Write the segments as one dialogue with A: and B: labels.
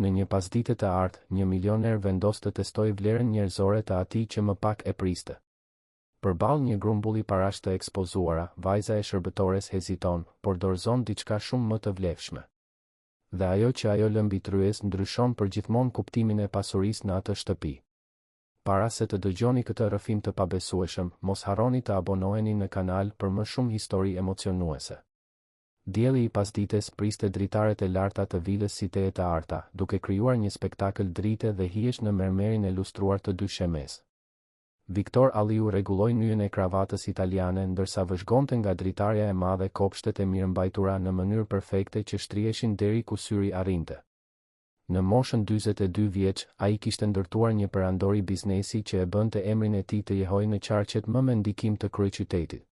A: Në një pasdite të artë, një milioner vendos të testoj vlerën njerëzore të atij që më pak e priste. Përballë një grumbulli parash të ekspozuara, vajza e shërbëtores heziton, por dorëzon diçka shumë më të vlefshme. Dhe ajo që ajo lë mbi tryez ndryshon përgjithmonë kuptimin e pasurisë në atë shtëpi. Para se të dëgjoni këtë rrëfim të pabesueshëm, mos harroni të abonoheni në kanal për më shumë histori emocionuese. Dielli i pasdites priste dritaret e larta të vilës Site të Arta, duke krijuar një spektakël drite dhe hijesh në mermerin e lustruar të dy shemes. Viktor Alliu rregulloi nyjen e kravatës italiane ndërsa vëzhgonte nga dritarja e madhe kopshtet e mirëmbajtura në mënyrë perfekte që shtriheshin deri ku syri arrinte. Në moshën 42 vjeç, ai kishte ndërtuar një perandori biznesi që e bënte emrin e tij të jehojë në qarqet më me ndikim të kryeqytetit.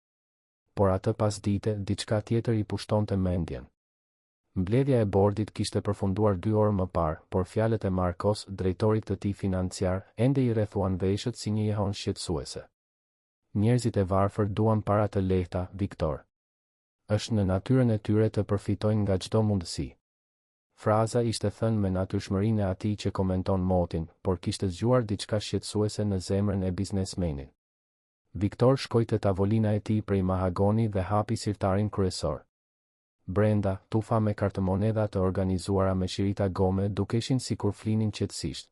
A: Por atë pasdite, diçka tjetër i pushtonte mendjen. Mbledhja e bordit kishte përfunduar 2 orë më parë, por fjalët e Marcos, drejtorit të tij financiar, ende i rrethuan veshët si një jehon shqetësuese. Njerëzit e varfër duan para të lehta, Viktor. Është në natyrën e tyre të përfitojnë nga çdo mundësi. Fraza ishte thënë me natyrshmërinë e atij që komenton motin, por kishte zgjuar diçka shqetësuese në zemrën e biznesmenit. Viktor shkoi te tavolina e tij prej mahagoni dhe hapi sirtarin kryesor. Brenda, tufa me kartëmonedha të organizuara me shirita gome dukeshin sikur flinin qetësisht.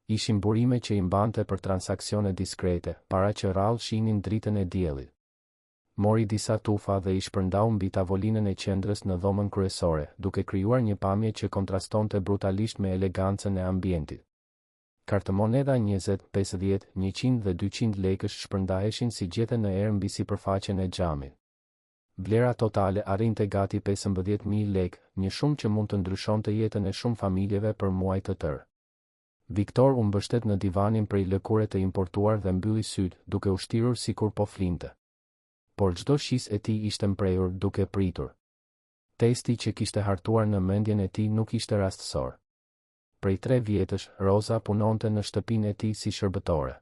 A: Ishin burime që i mbante për transaksione diskrete, para që rrallë shihnin dritën e diellit. Mori disa tufa dhe i shpërndau mbi tavolinën e qendrës në dhomën kryesore, duke krijuar një pamje që kontrastonte brutalisht me elegancën e ambientit. Kartëmonedha 20, 50, 100 dhe 200 lekësh shpërndaheshin si gjete në erë mbi sipërfaqen e xhamit. Vlera totale arrinte gati 15.000 lekë, një shumë që mund të ndryshonte jetën e shumë familjeve për muaj të tërë. Viktor u mbështet në divanin prej lëkure të importuar dhe mbylli syt, duke u shtirur sikur po flinte. Por çdo shisë e tij ishte mprehur, duke pritur. Testi që kishte hartuar në mendjen e tij nuk ishte rastësor. Prej 3 vjetësh, Rosa punonte në shtëpinë e tij si shërbëtore.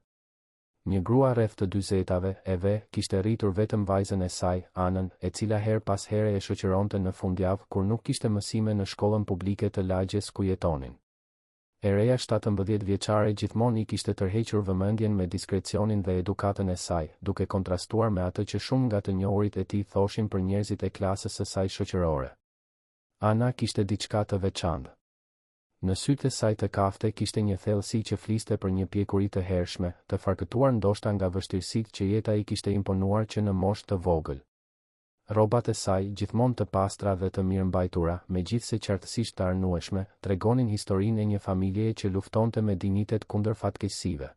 A: Një grua rreth të 40-tave, Eve, kishte rritur vetëm vajzën e saj, Anën, e cila her pas here e shoqëronte në fundjavë kur nuk kishte mësime në shkollën publike të lagjes ku jetonin. E reja 17 vjeçare gjithmonë i kishte tërhequr vëmendjen me diskrecionin dhe edukatën e saj, duke kontrastuar me atë që shumë nga të njohurit e tij thoshin për njerëzit e klasës së saj shoqërore. Ana kishte diçka të veçantë. Në sytë e saj të kafte kishte një thellësi që fliste për një pjekuri të hershme, të farkëtuar ndoshta nga vështirësitë që jeta i kishte imponuar që në moshë të vogël. Rrobat e saj, gjithmonë të pastra dhe të mirëmbajtura, megjithse qartësisht të arnueshme, tregonin historinë e një familjeje që luftonte me dinjitet kundër fatkeqësive.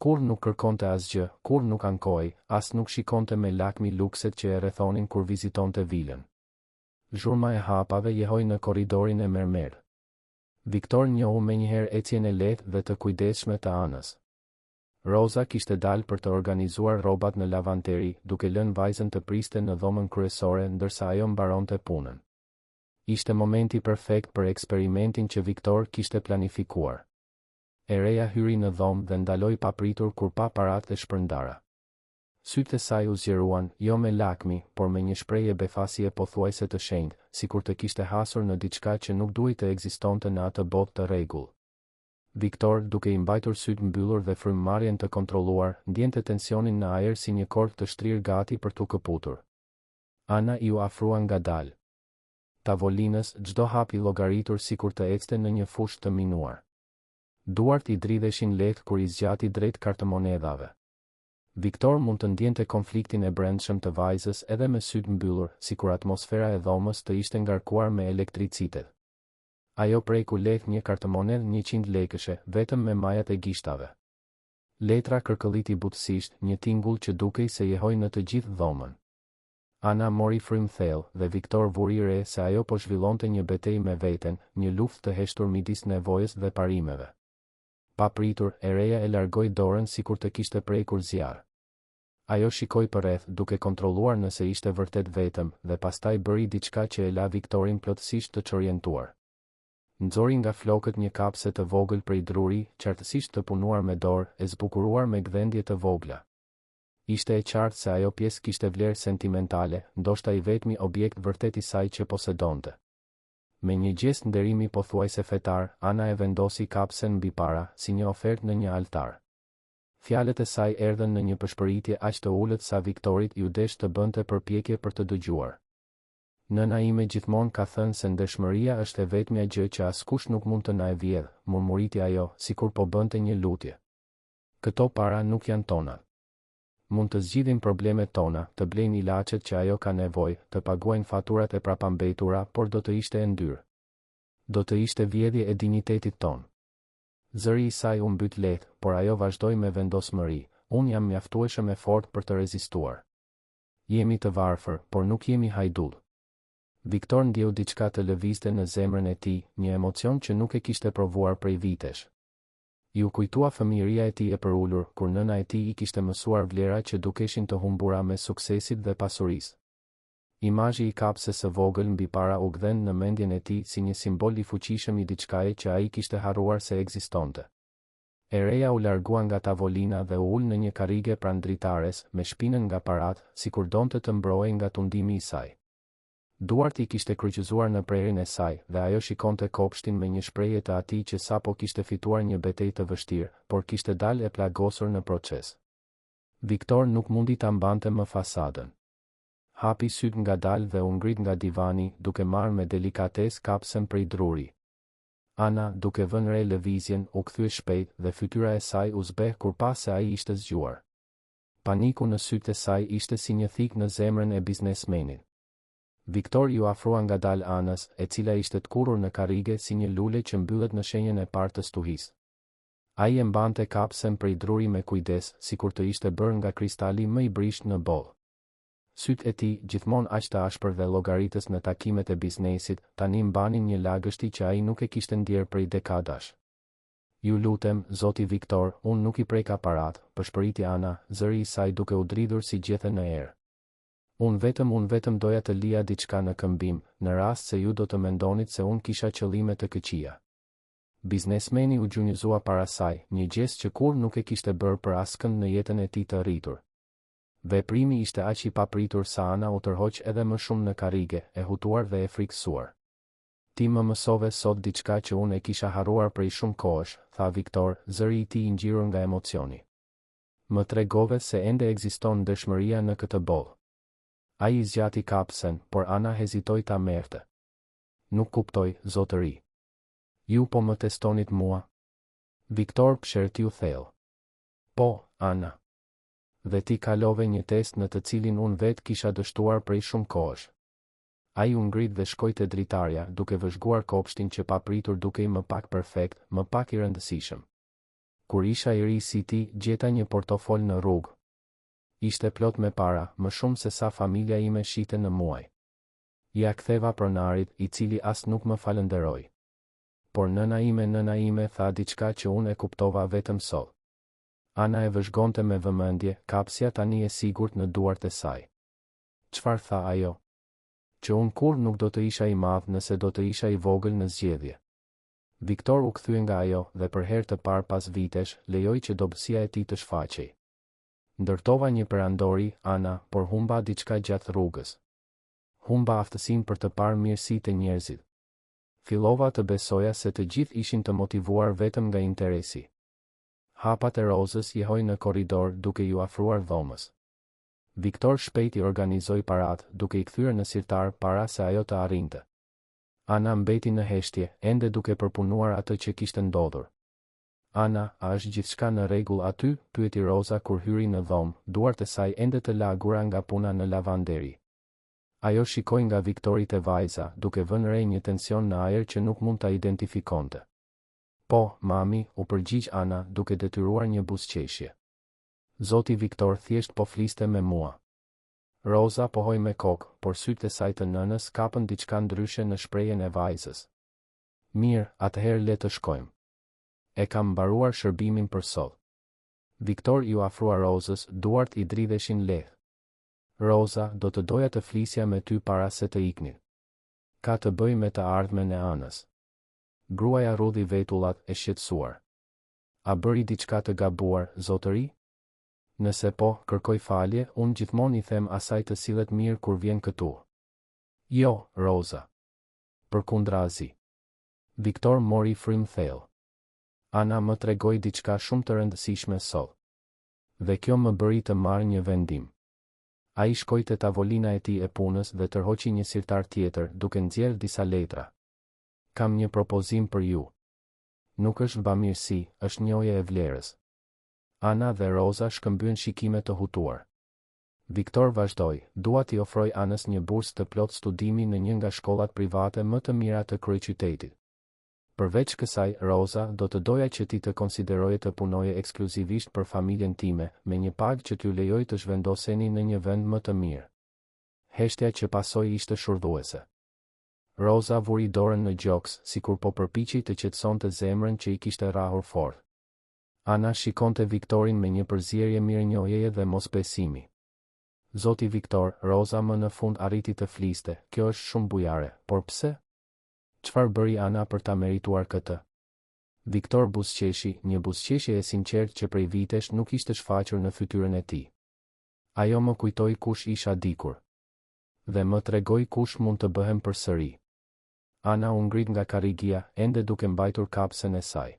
A: Kur nuk kërkonte asgjë, kur nuk ankoi, as nuk shikonte me lakmi lukset që e rrethonin kur vizitonte vilën. Zhurma e hapave jehoi në korridorin e mermer. Viktor njohu menjëherë ecjen e lehtë dhe të kujdesshme të Anës. Rosa kishte dalë për të organizuar rrobat në lavanteri, duke lënë vajzën të priste në dhomën kryesore ndërsa ajo mbaronte punën. Ishte momenti perfekt për eksperimentin që Viktor kishte planifikuar. E reja hyri në dhomë dhe ndaloi papritur kur pa paratë e shpërndara. Sytë e saj u zgjeruan, jo me lakmi, por me një shprehje befasie pothuajse të shenjtë, sikur të kishte hasur në diçka që nuk duhej të ekzistonte në atë botë të rregull. Viktor, duke i mbajtur sytë mbyllur dhe frymëmarrjen të kontrolluar, ndjente tensionin në ajër si një kork të shtrirë gati për t'u këputur. Ana i u afrua ngadalë. Tavolinës, çdo hap i llogaritur sikur të ecte në një fushë të minuar. Duart i dridheshin lehtë kur i zgjati drejt kartëmonedhave. Viktor mund të ndjente konfliktin e brendshëm të vajzës edhe me sytë mbyllur, sikur atmosfera e dhomës të ishte ngarkuar me elektricitet. Ajo preku lehtë një kartëmonedhë 100 lekëshe, vetëm me majat e gishtave. Letra kërkëlliti butësisht, një tingull që dukej se jehoi në të gjithë dhomën. Ana mori frymë thellë dhe Viktor vuri re se ajo po zhvillonte një betejë me veten, një luftë të heshtur midis nevojës dhe parimeve. Pa pritur, e reja e largoi dorën sikur të kishte prekur zjarr. Ajo shikoi përreth duke kontrolluar nëse ishte vërtet vetëm dhe pastaj bëri diçka që e la Viktorin plotësisht të çorientuar. Nxori nga flokët një kapse të vogël prej druri, qartësisht të punuar me dorë, e zbukuruar me gdhendje të vogla. Ishte e qartë se ajo pjesë kishte vlerë sentimentale, ndoshta i vetmi objekt vërtet i saj që posedonte. Me një gest nderimi pothuajse fetar, Ana e vendosi kapsen mbi para, si një ofertë në një altar. Fjalët e saj erdhën në një përshpëritje aq të ulët sa Viktorit ju desh të bënte përpjekje për të dëgjuar. Nëna ime gjithmonë ka thënë se ndershmëria është e vetmja gjë që askush nuk mund të na e vjedhë, murmuriti ajo, sikur po bënte një lutje. Këto para nuk janë tona. Mund të zgjidhin problemet tona, të blejnë ilaçet që ajo ka nevojë, të paguajnë faturat e prapambetura, por do të ishte e ndyrë. Do të ishte vjedhje e dinjitetit ton. Zëri i saj u mbyt lehtë, por ajo vazhdoi me vendosmëri, unë jam mjaftueshëm e fortë për të rezistuar. Jemi të varfër, por nuk jemi hajdull. Viktor ndjeu diçka të lëvizte në zemrën e tij, një emocion që nuk e kishte provuar prej vitesh. Ju kujtua fëmijëria e tij e përulur, kur nëna e tij i kishte mësuar vlera që dukeshin të humbura me suksesit dhe pasurisë. Imazhi i kapses së vogël mbi para u gdhen në mendjen e tij si një simbol i fuqishëm i diçkaje që ai kishte harruar se ekzistonte. E reja u largua nga tavolina dhe u ul në një karrige pranë dritares, me shpinën nga parat, sikur donte të mbrohej nga tundimi i saj. Duart i kishte kryqëzuar në prerin e saj, dhe ajo shikonte kopshtin me një shprehje të atij që sapo kishte fituar një betejë të vështirë, por kishte dalë e plagosur në proces. Viktor nuk mundi ta mbante më fasadën. Hapi syt ngadalë dhe u ngrit nga divani, duke marrë me delikatesë kapsen prej druri. Ana, duke vënë re lëvizjen, u kthye shpejt dhe fytyra e saj u zbeh kur pa se ai ishte zgjuar. Paniku në sytë e saj ishte si një thik në zemrën e biznesmenit. Viktor ju afrua ngadalë Anës, e cila ishte të kurrur në karrige si një lule që mbyllet në shenjën e parë të stuhisë. Ai e mbante kapsen prej druri me kujdes, sikur të ishte bërë nga kristali më i brisht në boll. Sytë e tij, gjithmonë aq të ashpër dhe llogaritës në takimet e biznesit, tani mbanin një lagështi që ai nuk e kishte ndjerë prej dekadash. Ju lutem, zoti Viktor, unë nuk i prek aparat, përshpëriti Ana, zëri i saj duke u dridhur si gjethe në erë. Unë vetëm doja të lija diçka në këmbim, në rast se ju do të mendonit se unë kisha qëllime të këqija. Biznesmeni u gjunjëzua para saj, një gest që kur nuk e kishte bërë për askënd në jetën e tij të rritur. Veprimi ishte aq i papritur sa Ana u tërhoq edhe më shumë në karrige, e hutuar dhe e frikësuar. Ti më mësove sot diçka që unë e kisha harruar prej shumë kohësh, tha Viktor, zëri i tij i ngjirur nga emocioni. Më tregove se ende ekziston dëshmëria në këtë boll. Ai i zgjati kapsen, por Ana hezitoi ta merrte. Nuk kuptoj, zotëri. Ju po më testonit mua? Viktor pshertiu thellë. Po, Ana. Dhe ti kalove një test në të cilin unë vetë kisha dështuar prej shumë kohësh. Ai u ngrit dhe shkoi te dritarja, duke vëzhguar kopshtin që papritur dukej më pak perfekt, më pak i rëndësishëm. Kur isha i ri si ti, gjeta një portofol në rrugë. Ishte plot me para, më shumë se sa familja ime shite në muaj. Ja ktheva pronarit, i cili as nuk më falenderoi. Por nëna ime tha diçka që unë e kuptova vetëm sot. Ana e vëzhgonte me vëmendje, kapsja tani e sigurt në duart e saj. Çfarë tha ajo? Që unë kur nuk do të isha i madh nëse do të isha i vogël në zgjedhje. Viktor u kthye nga ajo dhe për herë të parë pas vitesh, lejoi që dobësia e tij të shfaqej. Ndërtova një perandori, Ana, por humba diçka gjatë rrugës. Humba aftësinë për të parë mirësitë e njerëzit. Fillova të besoja se të gjithë ishin të motivuar vetëm nga interesi. Hapat e Rozës jehoi në korridor duke ju afruar dhomës. Viktor shpejt i organizoi parat, duke i kthyer në sirtar para se ajo të arrinte. Ana mbeti në heshtje, ende duke përpunuar atë që kishte ndodhur. Ana, a është gjithçka në rregull aty? Pyeti Roza kur hyri në dhomë, duart e saj ende të lagura nga puna në lavanderi. Ajo shikoi nga Viktori te vajza, duke vënë re një tension në ajër që nuk mund ta identifikonte. Po, mami, u përgjigj Ana, duke detyruar një buzëqeshje. Zoti Viktor thjesht po fliste me mua. Roza pohoi me kokë, por sytë e saj të nënës kapën diçka ndryshe në shprehjen e vajzës. Mirë, atëherë le të shkojmë. E kam mbaruar shërbimin për sot. Viktor ju afrua Rozës, duart i dridheshin lehtë. Roza, do të doja të flisja me ty para se të ikni. Ka të bëj me të ardhmen e Anës. Gruaja rudhi vetullat, e shqetësuar. A bëri diçka të gabuar, zotëri? Nëse po, kërkoj falje, unë gjithmonë i them asaj të sillet mirë kur vjen këtu. Jo, Roza. Përkundrazi, Viktor mori frym thellë. Ana më tregoi diçka shumë të rëndësishme sot. Dhe kjo më bëri të marr një vendim. Ai shkoi te tavolina e tij e punës dhe tërhoqi një sirtar tjetër, duke nxjerrë disa letra. Kam një propozim për ju. Nuk është bamirësi, është njohje e vlerës. Ana dhe Roza shkëmbyen shikime të hutuar. Viktor vazhdoi, dua t'i ofroj Anës një bursë të plot studimi në një nga shkollat private më të mira të kryeqytetit. Përveç kësaj, Roza, do të doja që ti të konsideroje të punoje ekskluzivisht për familjen time, me një pagë që t'ju lejoj të zhvendoseni në një vend më të mirë. Heshtja që pasoi ishte shurdhuese. Roza vuri dorën në gjoks, sikur po përpiqej të qetësonte zemrën që i kishte rrahur fort. Ana shikonte Viktorin me një përzierje mirënjohjeje dhe mosbesimi. Zoti Viktor, Roza më në fund arriti të fliste, kjo është shumë bujare, por pse? Çfarë bëri Ana për ta merituar këtë? Viktor buzëqeshi, një buzëqeshje e sinqertë që prej vitesh nuk ishte shfaqur në fytyrën e tij. Ajo më kujtoi kush isha dikur. Dhe më tregoi kush mund të bëhem përsëri. Ana u ngrit nga karrigia, ende duke mbajtur kapsen e saj.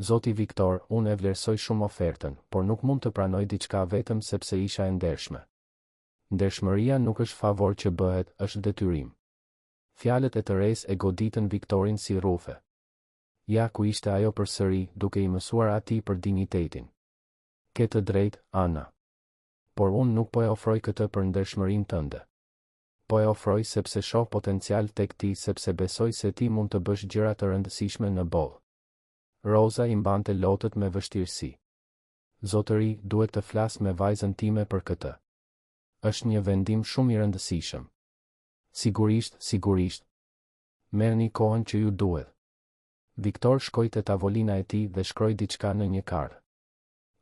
A: Zoti Viktor, unë e vlerësoj shumë ofertën, por nuk mund të pranoj diçka vetëm sepse isha e ndershme. Ndershmëria nuk është favor që bëhet, është detyrim. Fjalët e të resë e goditën Viktorin si rrufe. Ja ku ishte ajo përsëri, duke i mësuar atij për dinjitetin. Ke të drejtë, Ana. Por unë nuk po e ofroj këtë për ndershmërinë tënde. Po e ofroj sepse shoh potencial tek ti, sepse besoj se ti mund të bësh gjëra të rëndësishme në botë. Roza i mbante lotët me vështirësi. Zotëri, duhet të flas me vajzën time për këtë. Është një vendim shumë i rëndësishëm. Sigurisht. Merrni kohën që ju duhet. Viktor shkoi te tavolina e tij dhe shkroi diçka në një kartë.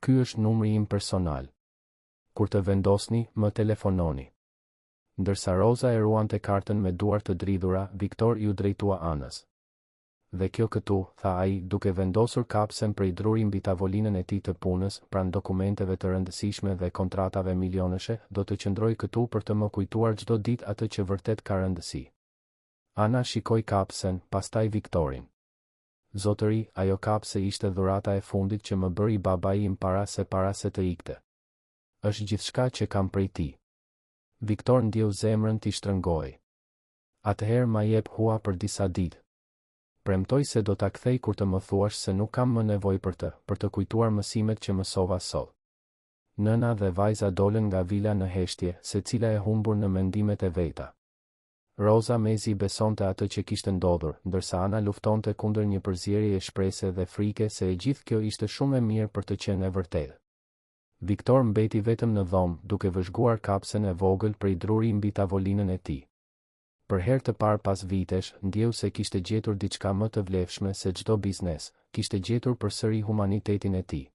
A: Ky është numri im personal. Kur të vendosni, më telefononi. Ndërsa Roza e ruante kartën me duar të dridhura, Viktor ju drejtua Anës. Dhe kjo këtu, tha ai, duke vendosur kapsen prej druri mbi tavolinën e tij të punës, pranë dokumenteve të rëndësishme dhe kontratave milionëshe, do të qëndroj këtu për të më kujtuar çdo ditë atë që vërtet ka rëndësi. Ana shikoi kapsen, pastaj Viktorin. Zotëri, ajo kapse ishte dhurata e fundit që më bëri babai im para se të ikte. Është gjithçka që kam prej ti. Viktor ndjeu zemrën t'i shtrëngoi. Atëherë ma jep hua për disa ditë. Premtoj se do ta kthej kur të më thuash se nuk kam më nevojë për të kujtuar mësimet që mësova sot. Nëna dhe vajza dolën nga vila në heshtje, secila e humbur në mendimet e veta. Roza mezi besonte atë që kishte ndodhur, ndërsa Ana luftonte kundër një përzierje shprese dhe frike se e gjithë kjo ishte shumë e mirë për të qenë e vërtetë. Viktor mbeti vetëm në dhomë, duke vëzhguar kapsen e vogël prej druri mbi tavolinën e tij. Për herë të parë pas vitesh, ndjeu se kishte gjetur diçka më të vlefshme se çdo biznes, kishte gjetur përsëri humanitetin e tij.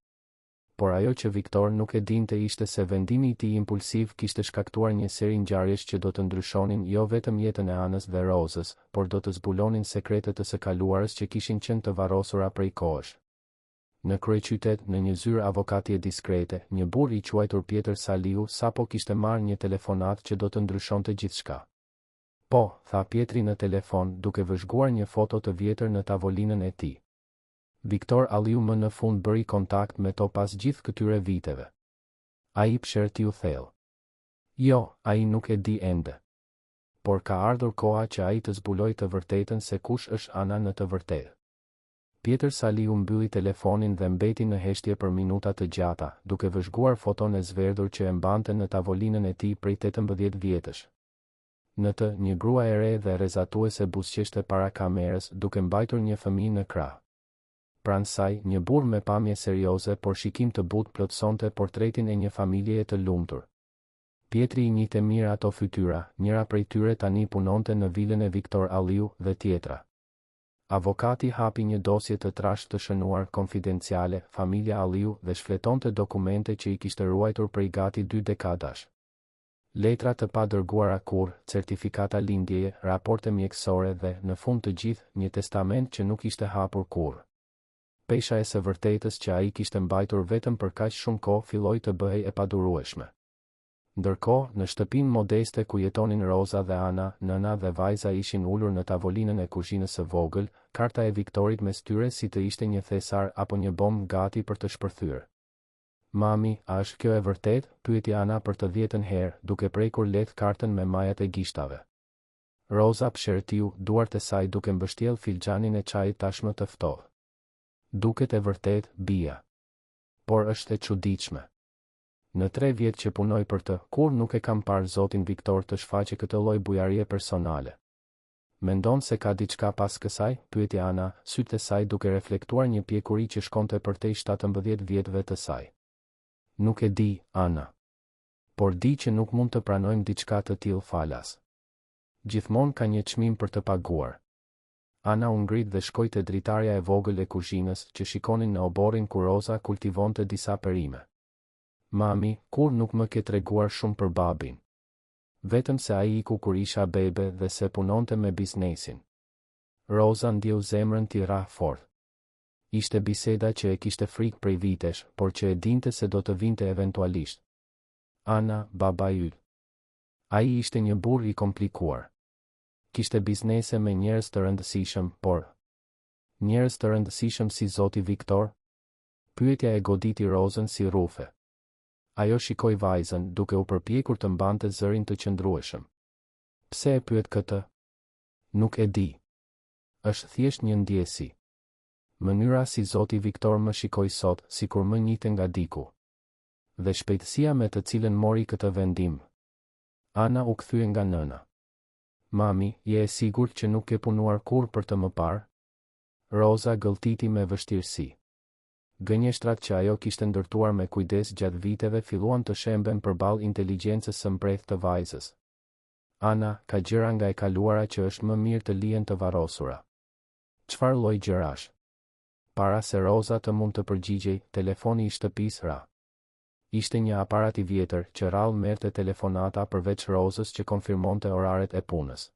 A: Por ajo që Viktor nuk e dinte ishte se vendimi i tij impulsiv kishte shkaktuar një seri ngjarjesh që do të ndryshonin jo vetëm jetën e Anës dhe Rozës, por do të zbulonin sekretet e së kaluarës që kishin qenë të varrosura prej kohësh. Në kryeqytet, në një zyrë avokatje diskrete, një burr i quajtur Pjetër Saliu sapo kishte marrë një telefonat që do të ndryshonte gjithçka. Po, tha Pjetri në telefon, duke vëzhguar një foto të vjetër në tavolinën e tij. Viktor Aliu më në fund bëri kontakt me to pas gjithë këtyre viteve. Ai psherti u thellë. Jo, ai nuk e di ende. Por ka ardhur koha që ai të zbulojë të vërtetën se kush është Ana në të vërtetë. Pjetër Saliu mbylli telefonin dhe mbeti në heshtje për minuta të gjata, duke vëzhguar foton e zverdhur që e mbante në tavolinën e tij prej 18 vjetësh. Në të, një grua e re dhe rrezatuese buzëqeshte para kamerës, duke mbajtur një fëmijë në krah. Pranë saj, një burr me pamje serioze por shikim të butë plotësonte portretin e një familjeje të lumtur. Pjetri i njihte mirë ato fytyra, njëra prej tyre tani punonte në vilën e Viktor Aliu dhe tjetra. Avokati hapi një dosje të trashë të shënuar konfidenciale, familja Aliu, dhe shfletonte dokumente që i kishte ruajtur prej gati 2 dekadash. Letra të pa dërguara kurrë, certifikata lindjeje, raporte mjekësore dhe, në fund të gjithë, një testament që nuk ishte hapur kurrë. Pesha e së vërtetës që ai kishte mbajtur vetëm për kaq shumë kohë filloi të bëhej e padurueshme. Ndërkohë, në shtëpinë modeste ku jetonin Roza dhe Ana, nëna dhe vajza ishin ulur në tavolinën e kuzhinës së vogël, karta e Viktorit mes tyre si të ishte një thesar apo një bombë gati për të shpërthyer. Mami, a është kjo e vërtet? Pyeti Ana për të 10ën herë, duke prekur lehtë kartën me majat e gishtave. Roza pshertiu, duart e saj duke mbështjell filxhanin e çajit tashmë të ftohtë. Duket e vërtet, bija. Por është e çuditshme. Në 3 vjet që punoj për të, kur nuk e kam parë zotin Viktor të shfaqe këtë lloj bujarie personale. Mendon se ka diçka pas kësaj? Pyeti Ana, sytë e saj duke reflektuar një pjekuri që shkonte përtej 17 vjetëve të saj. Nuk e di, Ana. Por di që nuk mund të pranojmë diçka të tillë falas. Gjithmonë ka një çmim për të paguar. Ana u ngrit dhe shkoi te dritarja e vogël e kuzhinës, që shikonin në oborrin ku Roza kultivonte disa perime. Mami, kur nuk më ke treguar shumë për babin. Vetëm se ai iku kur isha bebe dhe se punonte me biznesin. Roza ndjeu zemrën t'i rrah fort. Ishte biseda që e kishte frikë prej vitesh, por që e dinte se do të vinte eventualisht. Ana, baba yt. Ai ishte një burr i komplikuar. Kishte biznese me njerëz të rëndësishëm, por njerëz të rëndësishëm si zoti Viktor? Pyetja e goditi Rozën si rrufe. Ajo shikoi vajzën, duke u përpjekur të mbante zërin të qëndrueshëm. Pse e pyet këtë? Nuk e di. Është thjesht një ndjesi. Mënyra si zoti Viktor më shikoi sot, sikur më njihte nga diku. Dhe shpejtësia me të cilën mori këtë vendim. Ana u kthye nga nëna. Mami, je e sigurt që nuk ke punuar kurrë për të më parë? Roza gëlltiti me vështirësi. Gënjeshtrat që ajo kishte ndërtuar me kujdes gjatë viteve filluan të shemben përballë inteligjencës së mprehtë të vajzës. Ana, ka gjëra nga e kaluara që është më mirë të lihen të varrosura. Çfarë lloj gjërash? Para se Roza të mund të përgjigjej, telefoni i shtëpisë ra. Ishte një aparat i vjetër që rrallë merrte telefonata përveç Rozës që konfirmonte oraret e punës.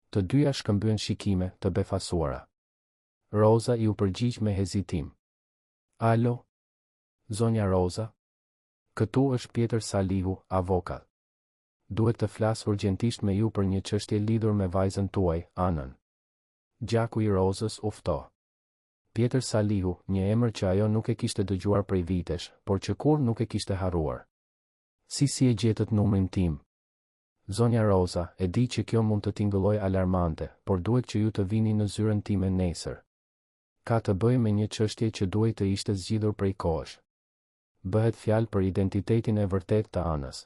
A: Të dyja shkëmbyen shikime të befasuara. Roza i u përgjigj me hezitim. Alo? Zonja Roza? Këtu është Pjetër Salihu, avokat. Duhet të flas urgjentisht me ju për një çështje lidhur me vajzën tuaj, Anën. Gjaku i Rozës u ftoh. Pjetër Salihu, një emër që ajo nuk e kishte dëgjuar prej vitesh, por që kur nuk e kishte harruar. Si e gjetët numrin tim? Zonja Roza, e di që kjo mund të tingëlloj alarmante, por duhet që ju të vini në zyrën time nesër. Ka të bëjë me një çështje që duhet të ishte zgjidhur prej kohësh. Bëhet fjalë për identitetin e vërtet të Anës.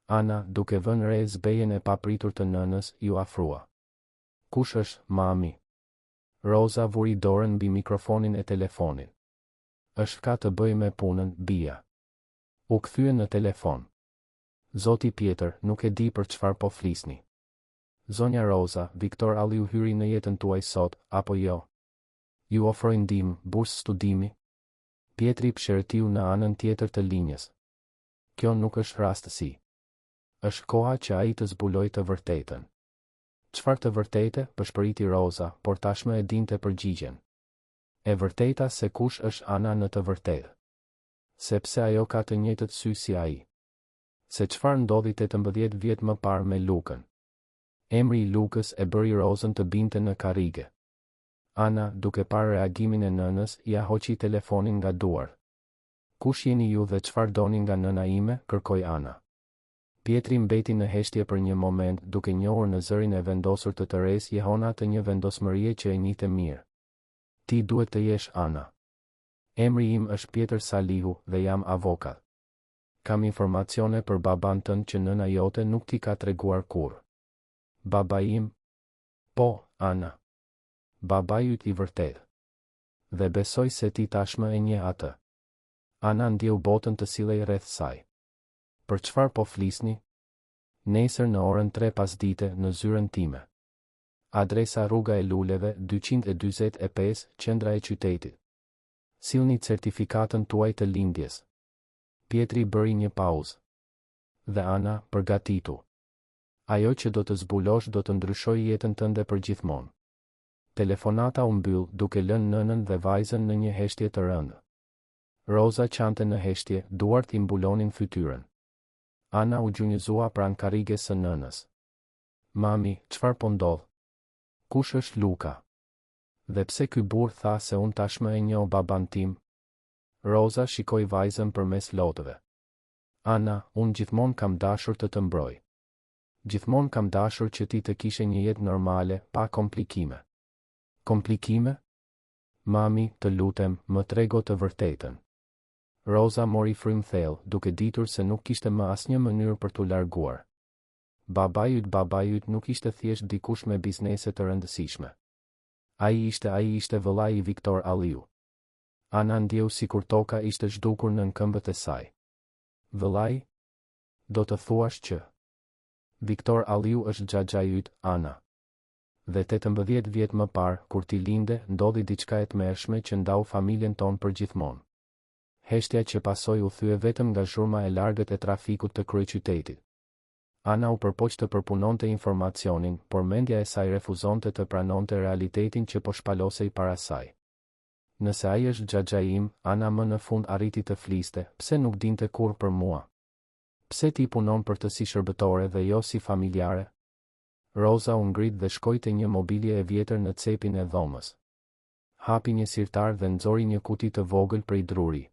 A: Ana, duke vënë re zbejen e papritur të nënës, ju afrua. Kush është, mami? Roza vuri dorën mbi mikrofonin e telefonit. Është ka të bëjë me punën, bija. U kthye në telefon. Zoti Pjetër, nuk e di për çfarë po flisni. Zonja Roza, Viktor Alli u hyri në jetën tuaj sot, apo jo? Ju ofroj ndihmë, bursë studimi? Pjetri pshertiu në anën tjetër të linjës. Kjo nuk është rastësi. Është koha që ai të zbuloj të vërtetën. Çfarë të vërtete? Përshpëriti Roza, por tashmë e dinte përgjigjen. E vërteta se kush është Ana në të vërtetë. Sepse ajo ka të njëjtët sy si ai. Se çfarë ndodhi 18 vjet më parë me Lukën. Emri i Lukës e bëri Rozën të binte në karrige. Ana, duke parë reagimin e nënës, ja hoqi telefonin nga duart. Kush jeni ju dhe çfarë doni nga nëna ime? Kërkoi Ana. Pjetri mbeti në heshtje për një moment, duke njohur në zërin e vendosur të Teres jehona të një vendosmërie që e njihte mirë. Ti duhet të jesh Ana. Emri im është Pjetër Salihu dhe jam avokat. Kam informacione për baban tënd që nëna jote nuk ti ka treguar kurrë. Baba im? Po, Ana. Baba yt i vërtet. Dhe besoj se ti tashmë e njeh atë. Ana ndjeu botën të sillej rreth saj. Për çfarë po flisni? Nesër në orën 3 pasdite në zyrën time. Adresa Rruga e Luleve, 245, qendra e qytetit. Sillni certifikatën tuaj të lindjes. Pjetri bëri një pauzë. Dhe Ana, përgatitu. Ajo që do të zbulosh do të ndryshojë jetën tënde përgjithmonë. Telefonata u mbyll, duke lënë nënën dhe vajzën në një heshtje të rëndë. Roza qante në heshtje, duart i mbulonin fytyrën. Ana u gjunjëzua pranë karriges së nënës. Mami, çfarë po ndodh? Kush është Luka? Dhe pse ky burr tha se unë tashmë e njoh baban tim? Roza shikoi vajzën përmes lotëve. Ana, unë gjithmonë kam dashur të mbroj. Gjithmonë kam dashur që ti të kishe një jetë normale, pa komplikime. Komplikime? Mami, të lutem, më trego të vërtetën. Roza mori frym thellë, duke ditur se nuk kishte më asnjë mënyrë për t'u larguar. Babai yt nuk ishte thjesht dikush me biznese të rëndësishme. Ai ishte vëllai i Viktor Alliu. Ana ndjeu sikur toka ishte zhdukur nën këmbët e saj. Vëllai? Do të thuash që Viktor Alliu është xhaxhai yt, Ana. Dhe 18 vjet më parë, kur ti linde, ndodhi diçka e tmerrshme që ndau familjen tonë përgjithmonë. Heshtja që pasoi u thye vetëm nga zhurma e largët e trafikut të kryeqytetit. Ana u përpoq të përpunonte informacionin, por mendja e saj refuzonte të pranonte realitetin që po shpalosej para saj. Nëse ai është xhaxhai im, Ana më në fund arriti të fliste, pse nuk dinte kurrë për mua? Pse ti punon për të si shërbëtore dhe jo si familjare? Roza u ngrit dhe shkoi te një mobilje e vjetër në cepin e dhomës. Hapi një sirtar dhe nxori një kuti të vogël prej druri.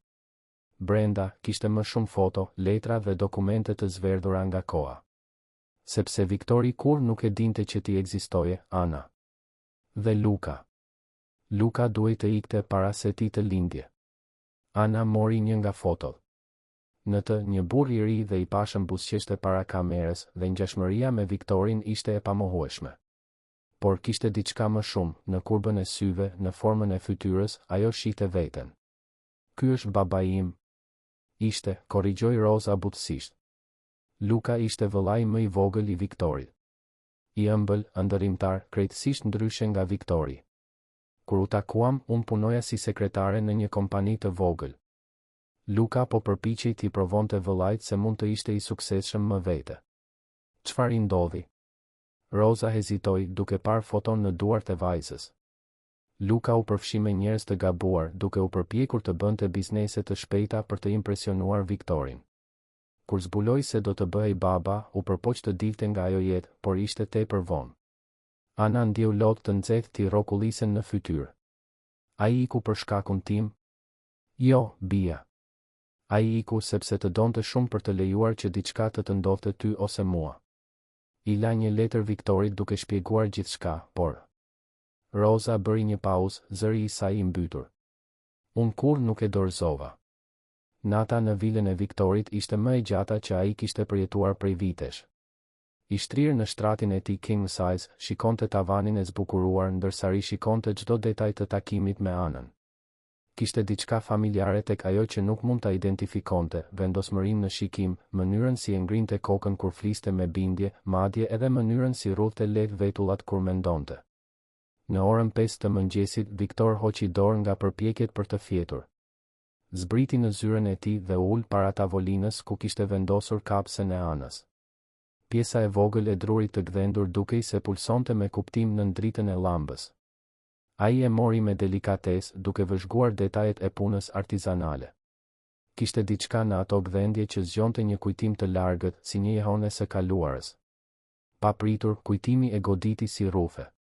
A: Brenda kishte më shumë foto, letra dhe dokumente të zverdhura nga koha. Sepse Viktori kur nuk e dinte që ti ekzistoje, Ana. Dhe Luka. Luka duhej të ikte para se ti të lindje. Ana mori një nga fotot. Në të, një burr i ri dhe i pashëm buzëqeshte para kamerës dhe ngjashmëria me Viktorin ishte e pamohueshme. Por kishte diçka më shumë, në kurbën e syve, në formën e fytyrës, ajo shihte veten. Ky është babai im. Ishte, korrigjoi Roza butësisht. Luka ishte vëllai më i vogël i Viktorit. I ëmbël, ndërrimtar, krejtësisht ndryshe nga Viktori. Kur u takuam, unë punoja si sekretare në një kompani të vogël. Luka po përpiqej t'i provonte vëllait se mund të ishte i suksesshëm më vete. Çfarë i ndodhi? Roza hezitoi, duke parë foton në duart e vajzës. Luka u përfshi me njerëz të gabuar, duke u përpjekur të bënte biznese të shpejta për të impresionuar Viktorin. Kur zbuloi se do të bëhej baba, u përpoq të dilte nga ajo jetë, por ishte tepër vonë. Ana ndjeu lot të nxehtë t'i rrokullisen në fytyrë. Ai iku për shkakun tim? Jo, bija. Ai iku sepse të donte shumë për të lejuar që diçka të ndodhte ty ose mua. I la një letër Viktorit duke shpjeguar gjithçka, por Roza bëri një pauzë, zëri i saj i mbytur. Unë kur nuk e dorëzova. Nata në vilën e Viktorit ishte më e gjata që ai kishte përjetuar prej vitesh. I shtrirë në shtratin e tij king size, shikonte tavanin e zbukuruar ndërsa shikonte çdo detaj të takimit me Anën. Kishte diçka familjare tek ajo që nuk mund ta identifikonte, vendosmërinë në shikim, mënyrën si e ngrinte kokën kur fliste me bindje, madje edhe mënyrën si rrudhte lehtë vetullat kur mendonte. Në orën 5 të mëngjesit, Viktor hoqi dorë nga përpjekjet për të fjetur. Zbriti në zyrën e tij dhe ul para tavolinës ku kishte vendosur kapsen e Anës. Pjesa e vogël e drurit të gdhendur dukej se pulsonte me kuptim në dritën e llambës. Ai e mori me delikatesë, duke vëzhguar detajet e punës artizanale. Kishte diçka në ato gdhendje që zgjonte një kujtim të largët, si një jehone së kaluarës. Pa pritur, kujtimi e goditi si rrufe.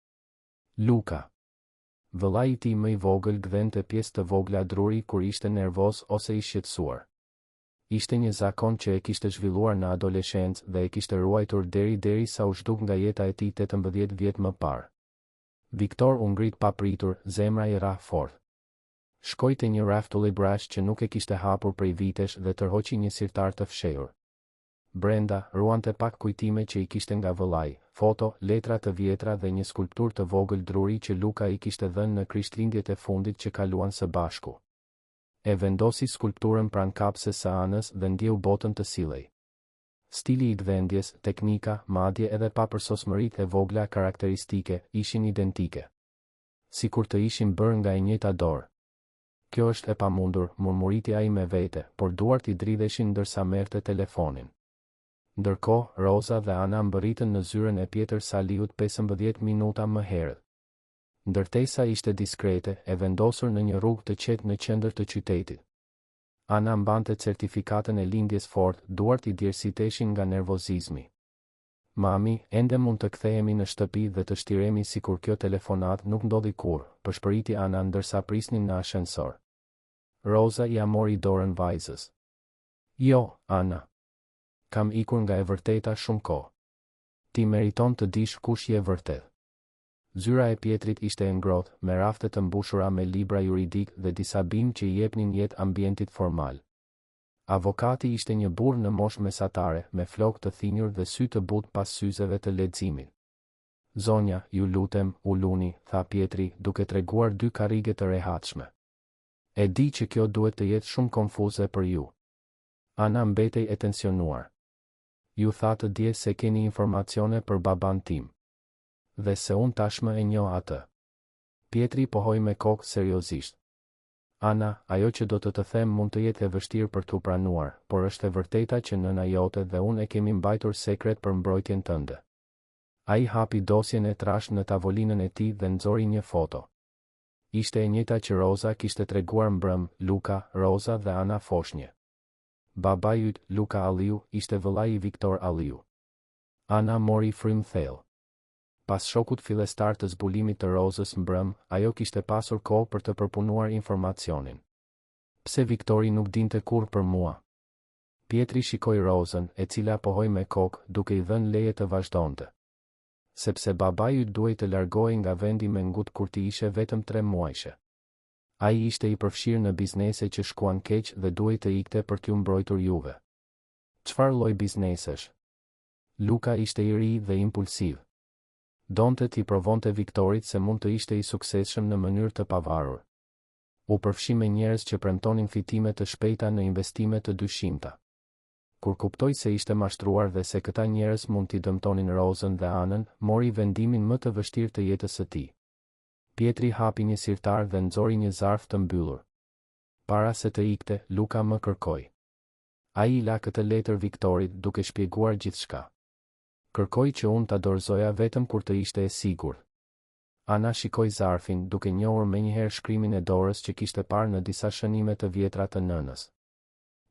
A: Luka. Vëllai i tij më i vogël gdhente pjesë të vogla druri kur ishte nervoz ose i shqetësuar. Ishte një zakon që e kishte zhvilluar në adoleshencë dhe e kishte ruajtur deri sa u zhduk nga jeta e tij 18 vjet më parë. Viktor u ngrit pa pritur, zemra i ra fort. Shkoi te një raftulli brash që nuk e kishte hapur prej vitesh dhe tërhoqi një sirtar të fshehur. Brenda ruante pak kujtime që i kishte nga vëllai, foto, letra të vjetra dhe një skulptur të vogël druri që Luka i kishte dhënë në Krishtlindjet e fundit që kaluan së bashku. E vendosi skulpturën pranë kapses së Anës dhe ndjeu botën të sillej. Stili i gdhendjes, teknika, madje edhe papërsosmëritë e vogla karakteristike ishin identike. Sikur të ishin bërë nga e njëjta dorë. Kjo është e pamundur, murmuriti ai me vete, por duart i dridheshin ndërsa merrte telefonin. Ndërkohë, Roza dhe Ana mbërritën në zyrën e Pjetër Saliut 15 minuta më herët. Ndërtesa ishte diskrete, e vendosur në një rrugë të qetë në qendër të qytetit. Ana mbante certifikatën e lindjes fort, duart I djersiteshin nga nervozizmi. Mami, ende mund të kthehemi në shtëpi dhe të shtiremi sikur kjo telefonat nuk ndodhi kur, përshpëriti Ana ndërsa prisnin në ashensor. Rosa I mori dorën vajzës. Jo, Ana. Kam ikur nga e vërteta shumë kohë. Ti meriton të dish kush je vërtet. Zyra e Pietrit ishte e ngrohtë, me rafte të mbushura me libra juridik dhe disa bimë që I jepnin jetë ambientit formal. Avokati ishte një burr në moshë mesatare, me flokë të thinjur dhe sy të butë pas syzeve të leximit. Zonja, ju lutem, u luni, tha Pietri, duke treguar 2 karrige të rehatshme. E di që kjo duhet të jetë shumë konfuze për ju. Ana mbetej e tensionuar. Ju tha të dje se keni informacione për baban tim. Dhe se unë tashmë e njoh atë. Pietri pohoi me kokë seriozisht. Ana, ajo që do të them mund të jetë e vështirë për t'u pranuar, por është e vërteta që nëna jote dhe unë e kemi mbajtur sekret për mbrojtjen tënde. Ai hapi dosjen e trashë në tavolinën e tij dhe nxori një foto. Ishte e njëjta që Rosa kishte treguar mbrëm, Luka, Rosa dhe Ana foshnje. Baba yt, Luka Alliu, ishte vëllai I Viktor Alliu. Ana mori frym thellë. Pas shokut fillestar të zbulimit të Rozës mbrëm, ajo kishte pasur kohë për të përpunuar informacionin. Pse Viktori nuk dinte kurrë për mua? Pietri shikoi Rozën, e cila pohoi me kokë, duke I dhënë leje të vazhdonte. Sepse babai yt duhej të largohej nga vendi me ngut kur ti ishe vetëm 3 muajshe. Ai ishte I përfshirë në biznese që shkuan keq dhe duhej të ikte për t'ju mbrojtur juve. Çfarë lloj biznesesh? Luka ishte I ri dhe impulsiv. Donte t'i provonte Viktorit se mund të ishte I suksesshëm në mënyrë të pavarur. U përfshi me njerëz që premtonin fitime të shpejta në investime të dyshimta. Kur kuptoi se ishte mashtruar dhe se këta njerëz mund t'i dëmtonin Rozën dhe Anën, mori vendimin më të vështirë të jetës së tij. Pietri hapi një sirtar dhe nxori një zarf të mbyllur. Para se të ikte, Luka më kërkoi. Ai I la këtë letër Viktorit duke shpjeguar gjithçka. Kërkoi që unë ta dorëzoja vetëm kur të ishte e sigurt. Ana shikoi zarfin duke njohur menjëherë shkrimin e dorës që kishte parë në disa shënime të vjetra të nënës.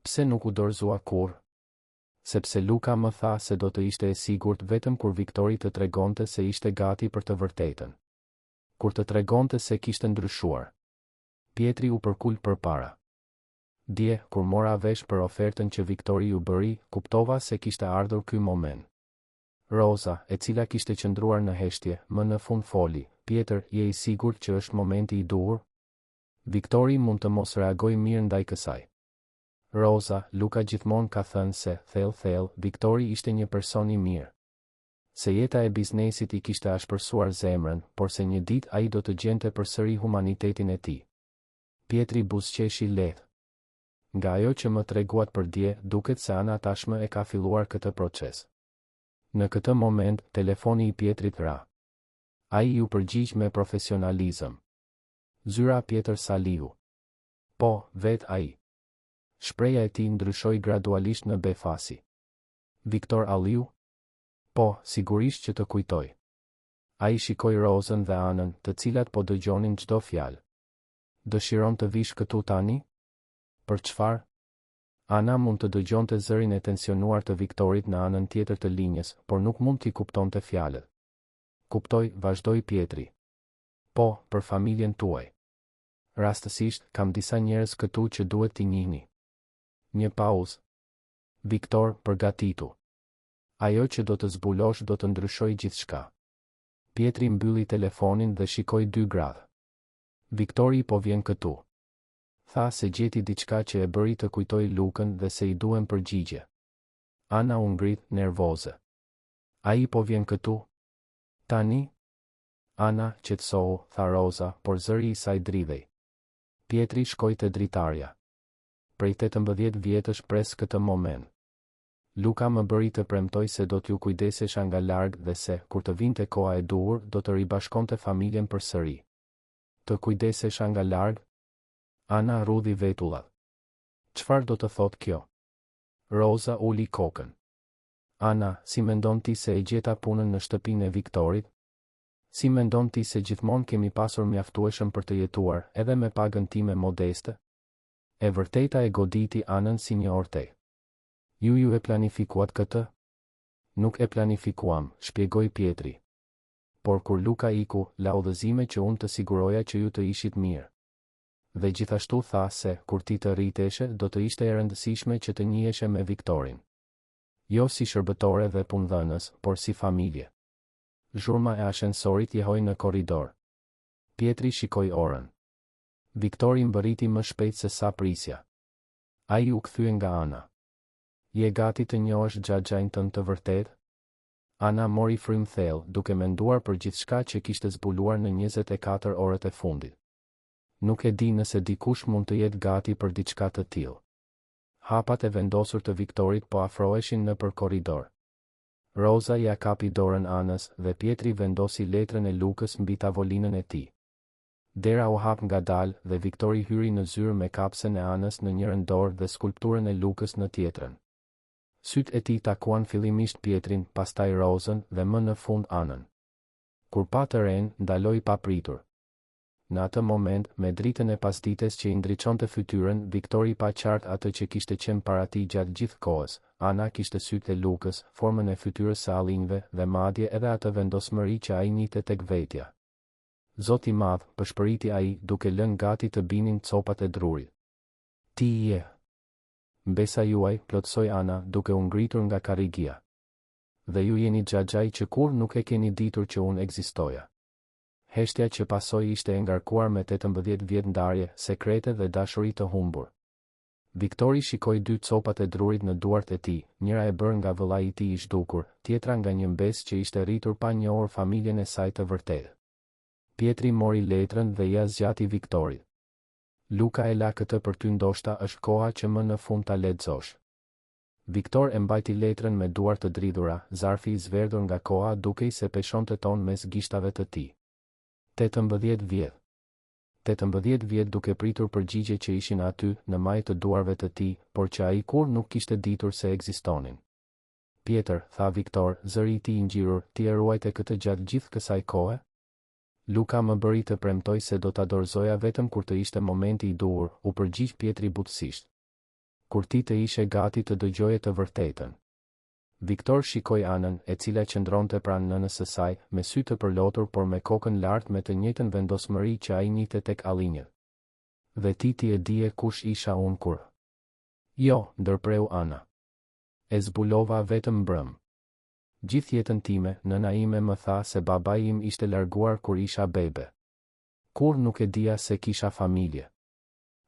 A: Pse nuk u dorëzua kurrë? Sepse Luka më tha se do të ishte e sigurt vetëm kur Viktori të tregonte se ishte gati për të vërtetën. Kur të tregonte se kishte ndryshuar. Pietri u përkul përpara. Dje, kur mora vesh për ofertën që Viktori ju bëri, kuptova se kishte ardhur ky moment. Rosa, e cila kishte qëndruar në heshtje, më në fund foli, Pjetër, je I sigurt që është momenti I duhur? Viktori mund të mos reagoj mirë ndaj kësaj. Rosa, Luka gjithmonë ka thënë se, thellë, Viktori ishte një person I mirë. Se jeta e biznesit I kishte ashpërsuar zemrën, por se një ditë ai do të gjente përsëri humanitetin e tij. Pietri buzëqeshi lehtë. Nga ajo që më treguat për dje, duket se Ana tashmë e ka filluar këtë proces. Në këtë moment, telefoni I Pietrit ra. Ai ju përgjigj me profesionalizëm. Zyra Pjetër Saliu. Po, vet ai. Shpreha e tij ndryshoi gradualisht në befasi. Viktor Alliu? Po, sigurisht që të kujtoj. Ai shikoi Rozën dhe Anën, të cilat po dëgjonin çdo fjalë. Dëshiron të vish këtu tani? Për çfarë? Ana mund të dëgjonte zërin e tensionuar të Viktorit në anën tjetër të linjës, por nuk mund t'i kuptonte fjalët. Kuptoj, vazhdoi Pietri. Po, për familjen tuaj. Rastësisht, kam disa njerëz këtu që duhet t'i njihni. Një pauzë. Viktor, përgatitu. Ajo që do të zbulosh do të ndryshoj gjithçka. Pietri mbylli telefonin dhe shikoi 2 gradë. Viktori po vjen këtu. Tha se gjeti diçka që e bëri të kujtoj Lukën dhe se I duhen përgjigje. Ana u ngrit, nervoze. Ai po vjen këtu? Tani? Ana, qetësohu, tha Rosa, por zëri I saj dridhej. Pietri shkoi te dritarja. Prej 18 vjetësh pres këtë moment. Luka më bëri të premtoj se do t'ju kujdesesha nga larg dhe se, kur të vinte koha e duhur, do të ribashkonte familjen përsëri. Të kujdesesha nga larg? Ana rudhi vetullat. Çfarë do të thot kjo? Rosa uli kokën. Ana, si mendon ti se e gjeta punën në shtëpinë e Viktorit? Si mendon ti se gjithmonë kemi pasur mjaftueshëm për të jetuar, edhe me pagën time modeste? E vërteta e goditi Anën si një orte. Ju e planifikuat këtë? Nuk e planifikuam, shpjegoi Pietri. Por kur Luka iku, la udhëzime që unë të siguroja që ju të ishit mirë. Dhe gjithashtu tha se, kur ti të rriteshe, do të ishte e rëndësishme që të njiheshe me Viktorin. Jo si shërbëtore dhe punëdhënës, por si familje. Zhurma e ashensorit jehoi në korridor. Pietri shikoi orën. Viktori mbërriti më shpejt se sa prisja. Ai u kthye nga Ana. Je gati të njohësh xhaxhain tënd të vërtet? Ana mori frym thellë, duke menduar për gjithçka që kishte zbuluar në 24 orët e fundit. Nuk e di nëse dikush mund të jetë gati për diçka të tillë. Hapat e vendosur të Viktorit po afroheshin nëpër korridor. Roza ja kapi dorën Anës dhe Pietri vendosi letrën e Lukës mbi tavolinën e tij. Dera u hap ngadalë dhe Viktori hyri në zyrë me kapsen e Anës në njërin dorë dhe skulpturën e Lukës në tjetrën. Sytë e tij takuan fillimisht Pietrin, pastaj Rozën dhe më në fund Anën. Kur pa të ren, ndaloi papritur. Në atë moment, me dritën e pasdites që i ndriçonte fytyrën, Viktori pa qartë atë që kishte qenë para tij gjatë gjithë kohës. Ana kishte sytë e Lukës, formën e fytyrës së allinjve dhe madje edhe atë vendosmëri që ai njihte tek vetja. Zoti i madh, pëshpëriti ai, duke lënë gati të binin copat e drurit. Ti je. Mbesa juaj, plotsoi Ana, duke u ngritur nga karrigia. Dhe ju jeni xhaxhai që kur nuk e keni ditur që unë ekzistoja. Heshtja që pasoi ishte e ngarkuar me 18 vjet ndarje, sekrete dhe dashuri të humbur. Viktori shikoi 2 copat e drurit në duart e tij, njëra e bërë nga vëllai i tij i zhdukur, tjetra nga një mbes që ishte rritur pa njohur familjen e saj të vërtetë. Pietri mori letrën dhe ja zgjati Viktorit. Luka e la këtë për ty, ndoshta është koha që më në fund ta lexosh. Viktor e mbajti letrën me duart të dridhura, zarfi i zverdhur nga koha dukej se peshonte ton mes gishtave të tij. 18 vjet. 18 vjet duke pritur përgjigje që ishin aty, në majë të duarve të tij, por që ai kur nuk kishte ditur se ekzistonin. Pjetër, tha Viktor, zëri i tij i ngjirur, ti e ruajte këtë gjatë gjithë kësaj kohe? Luka më bëri të premtoj se do ta dorëzoja vetëm kur të ishte momenti i duhur, u përgjigj Pietri butësisht. Kur ti të ishe gati të dëgjoje të vërtetën. Viktor shikoi Anën, e cila qëndronte pranë nënës së saj, me sy të përlotur por me kokën lart me të njëjtën vendosmëri që ai njihte tek allinjët. Dhe ti e dije kush isha unë kur? Jo, ndërpreu Ana. E zbulova vetëm mbrëm. Gjithë jetën time, nëna ime më tha se babai im ishte larguar kur isha bebe. Kur nuk e dija se kisha familje.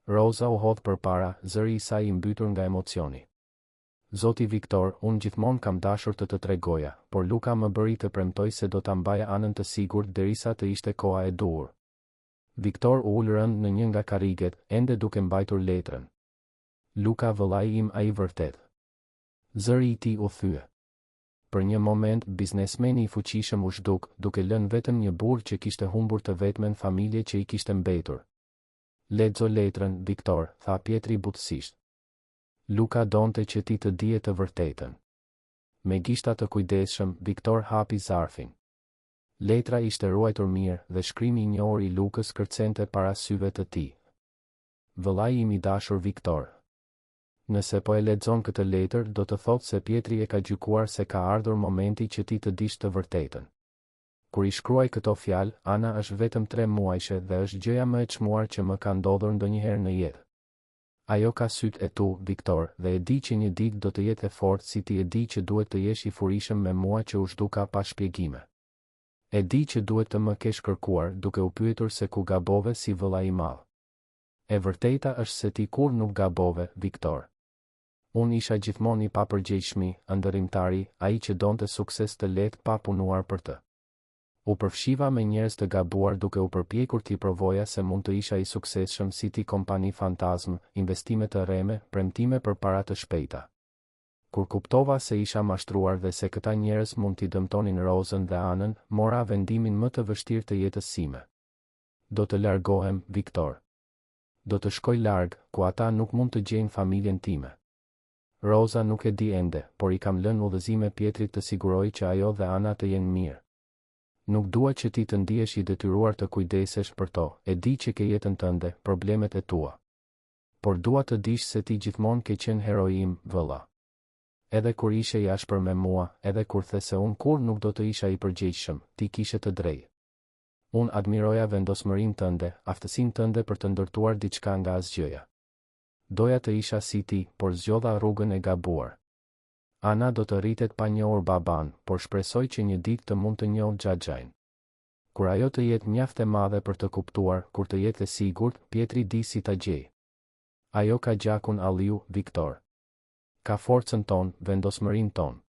A: Roza u hodh përpara, zëri i saj i mbytur nga emocioni. Zoti Viktor, unë gjithmonë kam dashur të tregoja, por Luka më bëri të premtoj se do ta mbaja Anën të sigurt derisa të ishte koha e duhur. Viktor u ul rënd në një nga karriget, ende duke mbajtur letrën. Luka, vëllai im, ai vërtet. Zëri i tij u thye. Për një moment, biznesmeni i fuqishëm u zhduk, duke lënë vetëm një burr që kishte humbur të vetmen familje që i kishte mbetur. Lexo letrën, Viktor, tha Pietri butësisht. Luka donte që ti të dije të vërtetën. Me gishta të kujdesshëm, Viktor hapi zarfin. Letra ishte ruajtur mirë dhe shkrimi i njohur i Lukës kërcente para syve të tij. Vëllai im i dashur Viktor. Nëse po e lexon këtë letër, do të thotë se Pietri e ka gjykuar se ka ardhur momenti që ti të dish të vërtetën. Kur i shkruaj këto fjalë, Ana është vetëm 3 muajshe dhe është gjëja më e çmuar që më ka ndodhur ndonjëherë në jetë. Ajo ka sytë e tu, Viktor, dhe e di që një ditë do të jetë e fortë si ti e di që duhet të jesh i furishëm me mua që u zhduka pa shpjegime. E di që duhet të më kesh kërkuar duke u pyetur se ku gabove si vëllai i madh. E vërteta është se ti kur nuk gabove, Viktor. Unë isha gjithmonë i papërgjegjshmi, ëndërrimtari, ai që donte sukses të lehtë pa punuar për të. U përfshiva me njerëz të gabuar duke u përpjekur t'i provoja se mund të isha i suksesshëm si ti kompani fantazm, investime të rreme, premtime për para të shpejta. Kur kuptova se isha mashtruar dhe se këta njerëz mund t'i dëmtonin Rozën dhe Anën, mora vendimin më të vështirë të jetës sime. Do të largohem, Viktor. Do të shkoj larg, ku ata nuk mund të gjejnë familjen time. Roza nuk e di ende, por i kam lënë udhëzime Pietrit të siguroj që ajo dhe Ana të jenë mirë. Nuk dua që ti të ndihesh i detyruar të kujdesesh për to, e di që ke jetën tënde, problemet e tua. por dua të dish se ti gjithmonë ke qenë heroi im, vëlla. Edhe kur ishe i ashpër me mua, edhe kur the se unë kur nuk do të isha i përgjegjshëm, ti kishe të drejtë. Unë admiroja vendosmërinë tënde, aftësinë tënde për të ndërtuar diçka nga asgjëja. Doja të isha si ti, por zgjodha rrugën e gabuar. Ana do të rritet pa njohur baban, por shpresoj që një ditë të mund të njohë Xhaxhain. Kur ajo të jetë mjaft e madhe për të kuptuar, kur të jetë e sigurt, Pietri di si ta gjej. Ajo ka gjakun Alliu, Viktor. Ka forcën ton, vendosmërinë ton.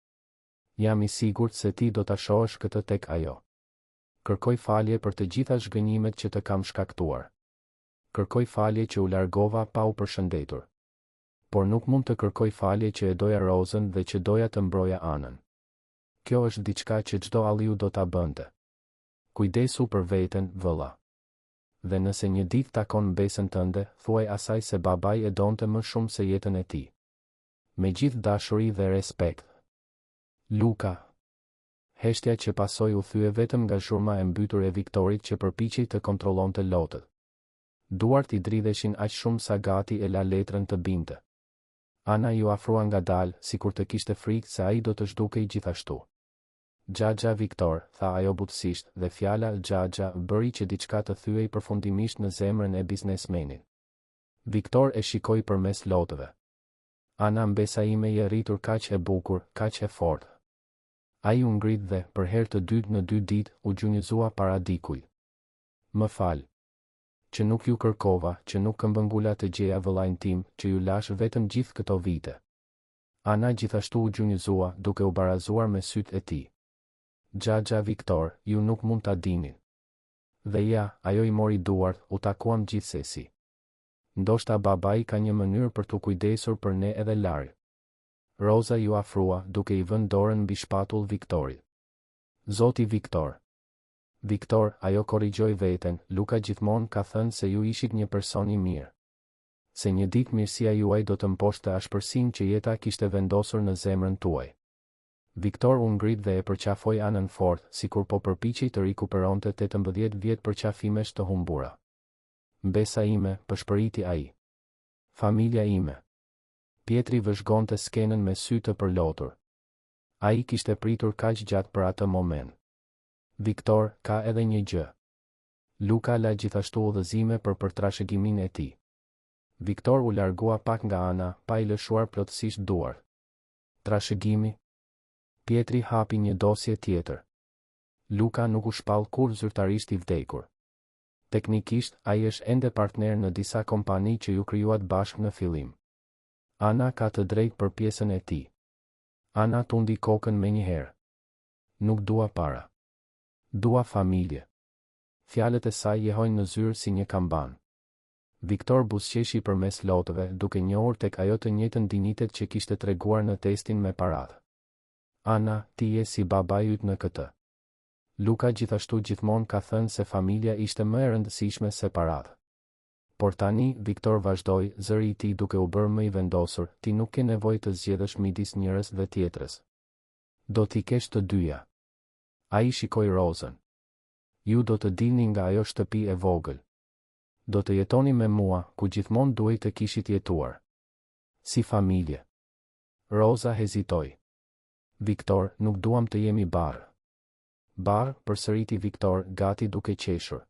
A: Jam i sigurt se ti do ta shohësh këtë tek ajo. Kërkoj falje për të gjitha zhgënjimet që të kam shkaktuar. Kërkoj falje që u largova pa u përshëndetur. Por nuk mund të kërkoj falje që e doja Rozën dhe që doja të mbroja Anën. Kjo është diçka që çdo Alliu do ta bënte. Kujdesu për veten, vëlla. Dhe nëse një ditë takon mbesën tënde, thuaj asaj se babai e donte më shumë se jetën e tij. Me gjithë dashuri dhe respekt. Luka. Heshtja që pasoi u thye vetëm nga zhurma e mbytur e Viktorit që përpiqej të kontrollonte lotët. Duart i dridheshin aq shumë sa gati e la letrën të binte. Ana ju afrua ngadalë, sikur të kishte frikë se ai do të zhdukej gjithashtu. Xhaxha Viktor, tha ajo butësisht, dhe fjala Xhaxha bëri që diçka të thyej përfundimisht në zemrën e biznesmenit. Viktor e shikoi përmes lotëve. Ana, mbesa ime je rritur kaq e bukur, kaq e fortë. Ai u ngrit dhe, për herë të dytë në 2 ditë, u gjunjëzua para dikujt. Më fal. Që nuk ju kërkova, që nuk këmbëngula të gjeja vëllain tim, që ju lash vetëm gjithë këto vite. Ana gjithashtu u gjunjëzua, duke u barazuar me sytë e tij. Xhaxha Viktor, ju nuk mund ta dini. Dhe ja, ajo i mori duart, u takuam gjithsesi. Ndoshta babai ka një mënyrë për të kujdesur për ne edhe larg. Roza ju afrua, duke i vënë dorën mbi shpatull Viktorit. Zoti Viktor. Viktor, ajo korrigjoi veten, Luka gjithmonë ka thënë se ju ishit një person i mirë. Se një ditë mirësia juaj do të mposhte ashpërsinë që jeta kishte vendosur në zemrën tuaj. Viktor u ngrit dhe e përqafoi Anën fort, sikur po përpiqej të rikuperonte 18 vjet përqafimesh të humbura. Mbesa ime, pëshpëriti ai. Familja ime. Pietri vëzhgonte skenën me sy të përlotur. Ai kishte pritur kaq gjatë për atë moment. Viktor, ka edhe një gjë. Luka la gjithashtu udhëzime për trashëgimin e tij. Viktor u largua pak nga Ana, pa i lëshuar plotësisht duart. Trashëgimi? Pietri hapi një dosje tjetër. Luka nuk u shpall kur zyrtarisht i vdekur. Teknikisht, ai është ende partner në disa kompani që ju krijuat bashkë në fillim. Ana ka të drejtë për pjesën e tij. Ana tundi kokën menjëherë. Nuk dua para. Dua familje. Fjalët e saj jehojnë në zyrë si një kamban. Viktor buzëqeshi përmes lotëve, duke njohur tek ajo të njëjtën dinitet që kishte treguar në testin me paratë. Ana, ti je si babai yt në këtë. Luka gjithashtu gjithmonë ka thënë se familja ishte më e rëndësishme se paratë. Por tani, Viktor vazhdoi, zëri i tij duke u bërë më i vendosur, ti nuk ke nevojë të zgjedhësh midis njërës dhe tjetrës. Do t'i kesh të dyja. Ai shikoi Rozën. Ju do të dilni nga ajo shtëpi e vogël. Do të jetoni me mua, ku gjithmonë duhej të kishit jetuar. Si familje. Roza hezitoi. Viktor, nuk duam të jemi barë. Barë, përsëriti Viktor, gati duke qeshur.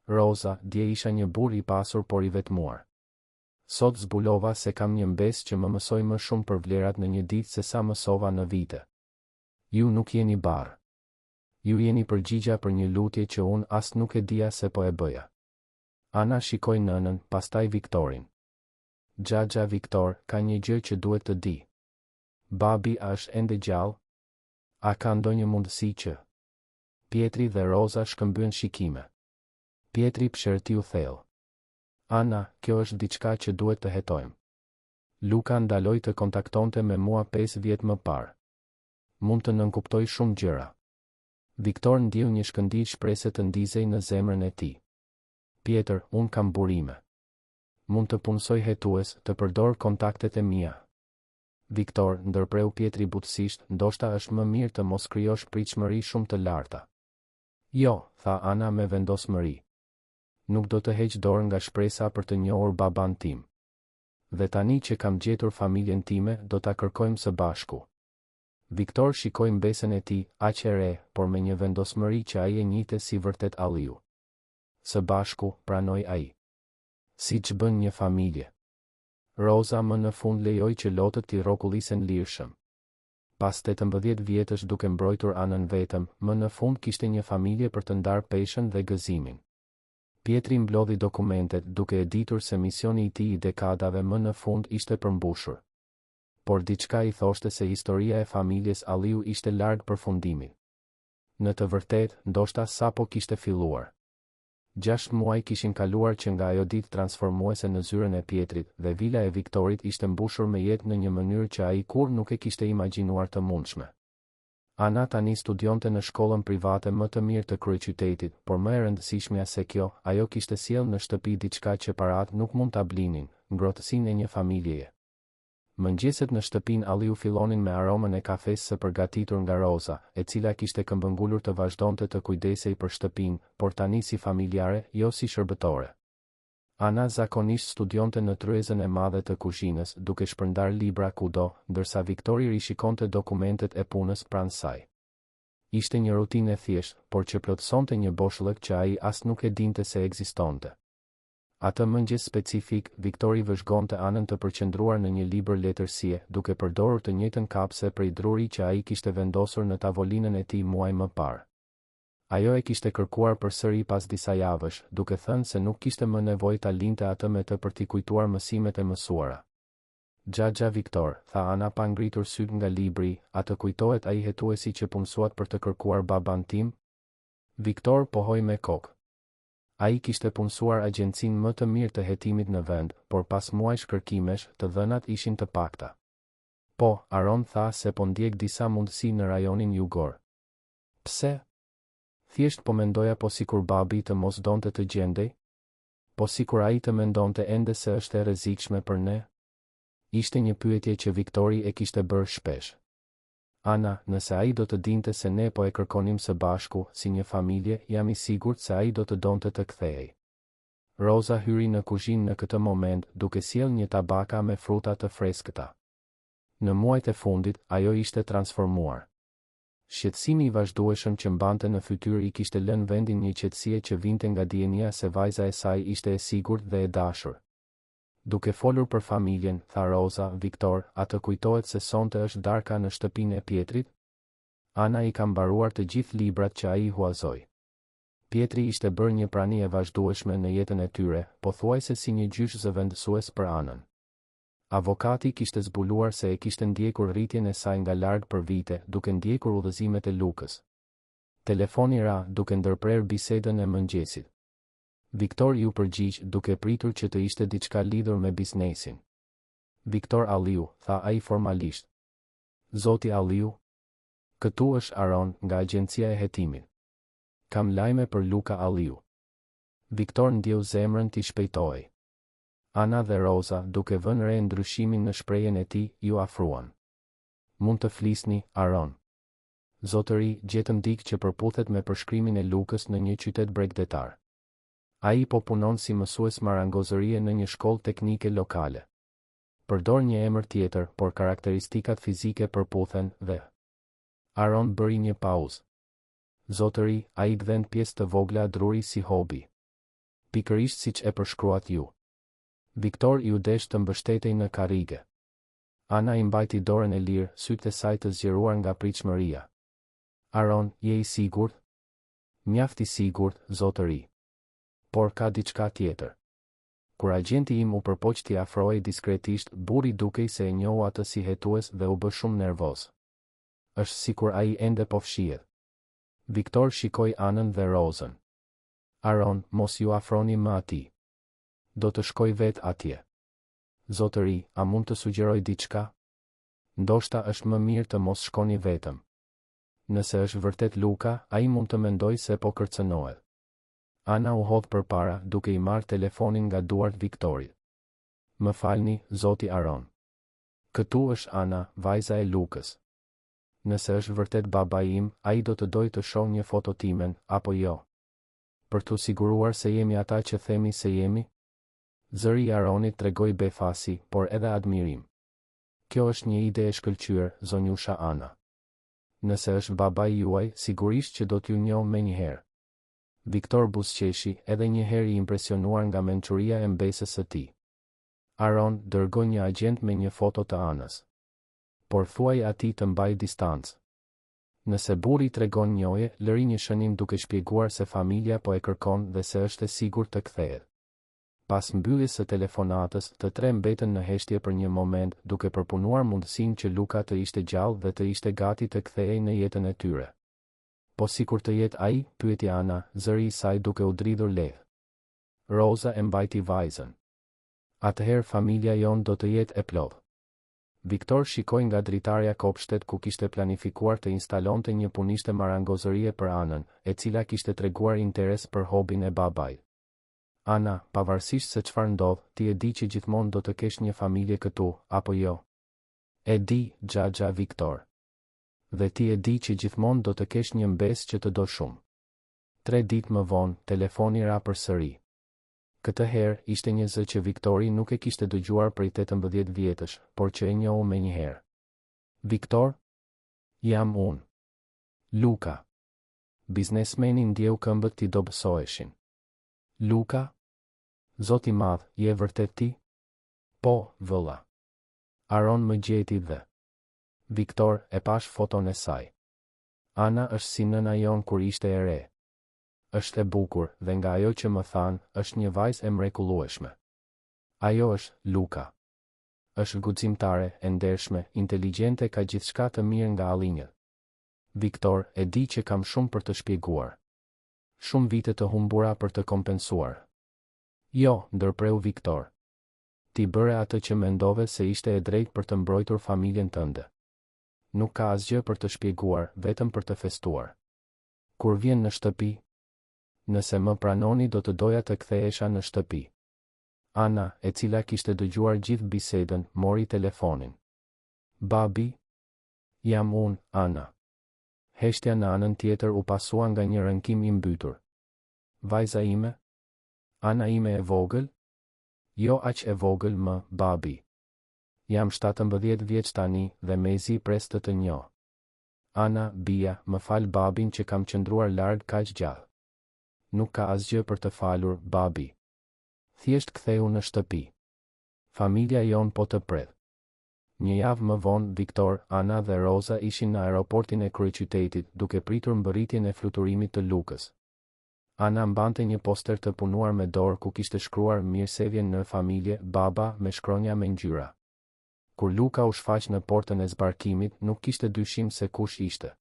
A: Roza, dje isha një burr i pasur por i vetmuar. Sot zbulova se kam një mbes që më mësoi më shumë për vlerat në një ditë se sa mësova në vite. Ju nuk jeni barë. Ju jeni përgjigja për një lutje që unë as nuk e dija se po e bëja. Ana shikoi nënën, pastaj Viktorin. Xhaxha Viktor, ka një gjë që duhet të di. Babi a është ende gjallë? A ka ndonjë mundësi që? Pietri dhe Roza shkëmbyen shikime. Pietri pshërtiu thellë. Ana, kjo është diçka që duhet të hetojmë. Luka ndaloi të kontaktonte me mua 5 vjet më parë. Mund të nënkuptoj shumë gjëra. Viktor ndjeu një shkëndijë shprese të ndizej në zemrën e tij. Pjetër, unë kam burime. Mund të punësoj hetues, të përdor kontaktet e mia. Viktor, ndërpreu Pietri butësisht, ndoshta është më mirë të mos krijosh pritshmëri shumë të larta. Jo, tha Ana me vendosmëri. Nuk do të heq dorë nga shpresa për të njohur baban tim. dhe tani që kam gjetur familjen time, do ta kërkojmë së bashku. Viktor shikoi mbesën e tij, aq e re, por me një vendosmëri që ai e njihte si vërtet Alliu. Së bashku, pranoi ai. Siç bën një familje. Roza më në fund lejoi që lotët t'i rrokullisen lirshëm. Pas 18 vjetësh duke mbrojtur anën vetëm, më në fund kishte një familje për të ndarë peshën dhe gëzimin. Pietri mblodhi dokumentet duke e ditur se misioni i tij i dekadave më në fund ishte përmbushur. Por diçka i thoshte se historia e familjes Alliu ishte larg përfundimit. Në të vërtetë, ndoshta sapo kishte filluar. 6 muaj kishin kaluar që nga ajo ditë transformuese në zyrën e Pietrit dhe vila e Viktorit ishte mbushur me jetë në një mënyrë që ai kurrë nuk e kishte imagjinuar të mundshme. Ana tani studionte në shkollën private më të mirë të kryeqytetit, por më e rëndësishmja se kjo, ajo kishte sjellë në shtëpi diçka që paratë nuk mund ta blinin, ngrohtësinë e një familjeje. Mëngjeset në shtëpinë Alliu fillonin me aromën e kafes së përgatitur nga Roza, e cila kishte këmbëngulur të vazhdonte të kujdesej për shtëpinë, por tani si familjare, jo si shërbëtore. Ana zakonisht studionte në tryezën e madhe të kuzhinës, duke shpërndar libra kudo, ndërsa Viktori rishikonte dokumentet e punës pranë saj. Ishte një rutinë e thjeshtë, por që plotësonte një boshllëk që ai as nuk e dinte se ekzistonte. Atë mëngjes specifik, Viktori vëzhgonte Anën të përqendruar në një libër letërsie, duke përdorur të njëjtën kapse prej druri që ai kishte vendosur në tavolinën e tij muaj më parë. Ajo e kishte kërkuar përsëri pas disa javësh, duke thënë se nuk kishte më nevojë ta linte atë me të për t'i kujtuar mësimet e mësuara. Xhaxha Viktor, tha Ana pa ngritur syt nga libri, a të kujtohet ai hetuesi që punësuat për të kërkuar baban tim? Viktor pohoi me kokë. Ai kishte punësuar agjencinë më të mirë të hetimit në vend, por pas muajsh kërkimesh, të dhënat ishin të pakta. Po, Aron tha se po ndjek disa mundësi në rajonin jugor. Pse? Thjesht po mendoja po sikur babi të mos donte të gjendej? Po sikur ai të mendonte ende se është e rrezikshme për ne? Ishte një pyetje që Viktori e kishte bërë shpesh. Ana, nëse ai do të dinte se ne po e kërkonim së bashku, si një familje, jam i sigurt se ai do të donte të kthehej. Roza hyri në kuzhinë në këtë moment, duke sjellë një tabaka me fruta të freskëta. Në muajt e fundit, ajo ishte transformuar. Shqetësimi i vazhdueshëm që mbante në fytyrë i kishte lënë vendin një qetësie që vinte nga dienia se vajza e saj ishte e sigurt dhe e dashur. Duke folur për familjen, tha Roza, Viktor, a të kujtohet se sonte është darka në shtëpinë e Pietrit? Ana i ka mbaruar të gjithë librat që ai huazoi. Pietri ishte bërë një prani e vazhdueshme në jetën e tyre, pothuajse si një gjysh zëvendësues për Anën. Avokati kishte zbuluar se e kishte ndjekur rritjen e saj nga larg për vite, duke ndjekur udhëzimet e Lukës. Telefoni ra, duke ndërprer bisedën e mëngjesit. Viktor ju përgjigj, duke pritur që të ishte diçka lidhur me biznesin. Viktor Alliu, tha ai formalisht. Zoti Alliu? Këtu është Aron, nga agjencia e hetimit. Kam lajme për Luka Alliu. Viktor ndjeu zemrën t'i shpejtohej. Ana dhe Roza, duke vënë re ndryshimin në shprehjen e tij, ju afruan. Mund të flisni, Aron. Zotëri, gjetëm dikë që përputhet me përshkrimin e Lukës në një qytet bregdetar. Ai po punon si mësues marangozërie në një shkollë teknike lokale. Përdor një emër tjetër, por karakteristikat fizike përputhen dhe... Aron bëri një pauzë. Zotëri, ai gdhen pjesë të vogla druri si hobi. Pikërisht siç e përshkruat ju. Viktor i u desh të mbështetej në karrige. Ana i mbajti dorën e lirë, sytë e saj të zgjeruar nga pritshmëria. Aron, je i sigurt? Mjaft i sigurt, zotëri. Por ka diçka tjetër. Kur agjenti im u përpoq t'i afrohej diskretisht, burri dukej se e njohu atë si hetues dhe u bë shumë nervoz. Është sikur ai ende po fshihet. Viktor shikoi Anën dhe Rozën. Aron, mos ju afroni më atij. Do të shkoj vet atje. Zotëri, a mund të sugjeroj diçka? Ndoshta është më mirë të mos shkoni vetëm. Nëse është vërtet Luka, ai mund të mendoj se po kërcënohet. Ana u hodh përpara, duke i marrë telefonin nga duart Viktorit. Më falni, zoti Aron. Këtu është Ana, vajza e Lukës. Nëse është vërtet baba im, ai do të dojë të shohë një foto timen, apo jo? Për t'u siguruar se jemi ata që themi se jemi? Zëri i Aronit tregoi befasi, por edhe admirim. Kjo është një ide e shkëlqyer, zonjusha Ana. Nëse është babai juaj, sigurisht që do t'ju njoh menjëherë. Viktor buzëqeshi, edhe një herë i impresionuar nga mençuria e mbesës së tij. Aron dërgoi një agjent me një foto të Anës. Por thuaj atij të mbaj distancë. Nëse burri tregon njohje, lëri një shënim duke shpjeguar se familja po e kërkon dhe se është e sigurt të kthehet. Pas mbylljes së telefonatës, të tre mbetën në heshtje për një moment, duke përpunuar mundësinë që Luka të ishte gjallë dhe të ishte gati të kthehej në jetën e tyre. Po sikur të jetë ai, pyeti Ana, zëri i saj duke u dridhur lehtë. Roza e mbajti vajzën. Atëherë familja jon do të jetë e plotë. Viktor shikoi nga dritarja kopshtet ku kishte planifikuar të instalonte një punishte marangozërie për Anën, e cila kishte treguar interes për hobin e babait. Ana, pavarësisht se çfarë ndodh, ti e di që gjithmonë do të kesh një familje këtu, apo jo? E di, xhaxha Viktor. Dhe ti e di që gjithmonë do të kesh një mbes që të do shumë. 3 ditë më vonë, telefoni ra përsëri. Këtë herë, ishte një zë që Viktori nuk e kishte dëgjuar prej 18 vjetësh, por që e njohu menjëherë. Viktor? Jam unë. Luka. Biznesmeni ndjeu këmbët t'i dobësoheshin. Luka? Zoti madh, je vërtet ti? Po, vëlla. Aron më gjeti dhe. Viktor, e pash foton e saj. Ana është si nëna jon kur ishte e re. Është e bukur dhe nga ajo që më than, është një vajzë e mrekullueshme. Ajo është Luka. Është guximtare, e ndershme, inteligjente, ka gjithçka të mirë nga allinjët. Viktor, e di që kam shumë për të shpjeguar. Shumë vite të humbura për të kompensuar. Jo, ndërpreu Viktor. Ti bëre atë që mendove se ishte e drejtë për të mbrojtur familjen tënde. Nuk ka asgjë për të shpjeguar, vetëm për të festuar. Kur vjen në shtëpi, nëse më pranoni do të doja të kthehesha në shtëpi. Ana, e cila kishte dëgjuar gjithë bisedën, mori telefonin. Babi? Jam unë, Ana. Heshtja në anën tjetër u pasua nga një rënkim i mbytur. Vajza ime? Ana ime e vogël? Jo aq e vogël më, babi. Jam 17 vjeç tani dhe mezi pres të njoh. Ana, bia, më fal babin që kam qëndruar larg kaq gjatë. Nuk ka asgjë për të falur, babi. Thjesht ktheu në shtëpi. Familja jon po të pret. Një javë më vonë, Viktor, Ana dhe Roza ishin në aeroportin e kryeqytetit, duke pritur mbërritjen e fluturimit të Lukës. Ana mbante një poster të punuar me dorë ku kishte shkruar mirësevjen në familje, baba, me shkronja me ngjyra. Kur Luka u shfaq në portën e zbarkimit, nuk kishte dyshim se kush ishte.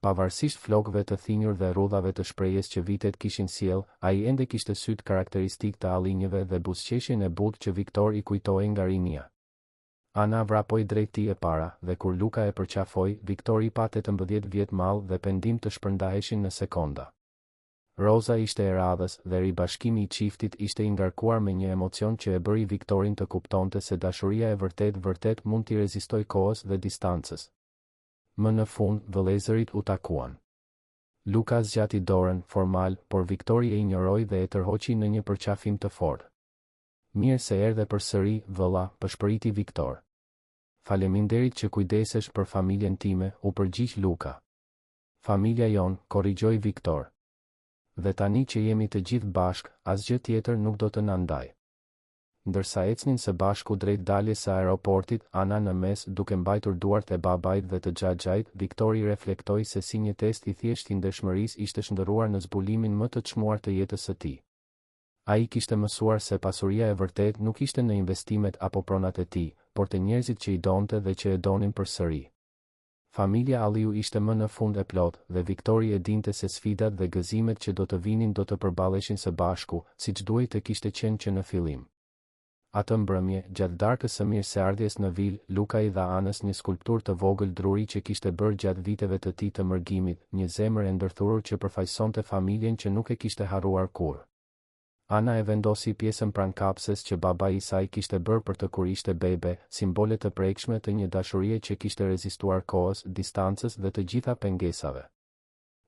A: Pavarësisht flokëve të thinjur dhe rrudhave të shprehjes që vitet kishin sjell, ai ende kishte syt karakteristik të allinjëve dhe buzëqeshjen e butë që Viktor i kujtoi nga rinia. Ana vrapoi drejt tij e para, dhe kur Luka e përqafoi, Viktor i pa 18 vjet mall dhe pendim të shpërndaheshin në sekonda. Roza ishte e radhës dhe ribashkimi i çiftit ishte i ngarkuar me një emocion që e bëri Viktorin të kuptonte se dashuria e vërtet mund t'i rezistoj kohës dhe distancës. Më në fund, vëllezërit u takuan. Luka zgjati dorën, formal, por Viktori e injoroi dhe e tërhoqi në një përqafim të fortë. Mirë se erdhe përsëri, vëlla, pëshpëriti Viktor. Faleminderit që kujdesesh për familjen time, u përgjigj Luka. Familja jon, korrigjoi Viktor. Dhe tani që jemi të gjithë bashk, asgjë tjetër nuk do të na ndaj. Ndërsa ecnin së bashku drejt daljes së aeroportit, Ana në mes, duke mbajtur duart e babait dhe të xhaxhait, Viktori reflektoi se si një test i thjeshtë i ndershmërisë ishte shndërruar në zbulimin më të çmuar të jetës së tij. Ai kishte mësuar se pasuria e vërtet nuk ishte në investimet apo pronat e tij, por te njerëzit që i donte dhe që e donin përsëri. Familja Alliu ishte më në fund e plot, dhe Viktori e dinte se sfidat dhe gëzimet që do të vinin do të përballeshin së bashku, siç duhej të kishte qenë që në fillim. Atë mbrëmje, gjatë darkës së mirëseardhjes në vil, Luka i dha Anës një skulptur të vogël druri që kishte bërë gjatë viteve të tij të mërgimit, një zemër e ndërthurur që përfaqësonte familjen që nuk e kishte harruar kurrë. Ana e vendosi pjesën pranë kapses që babai i saj kishte bërë për të kur ishte bebe, simbole të prekshme të një dashurie që kishte rezistuar kohës, distancës dhe të gjitha pengesave.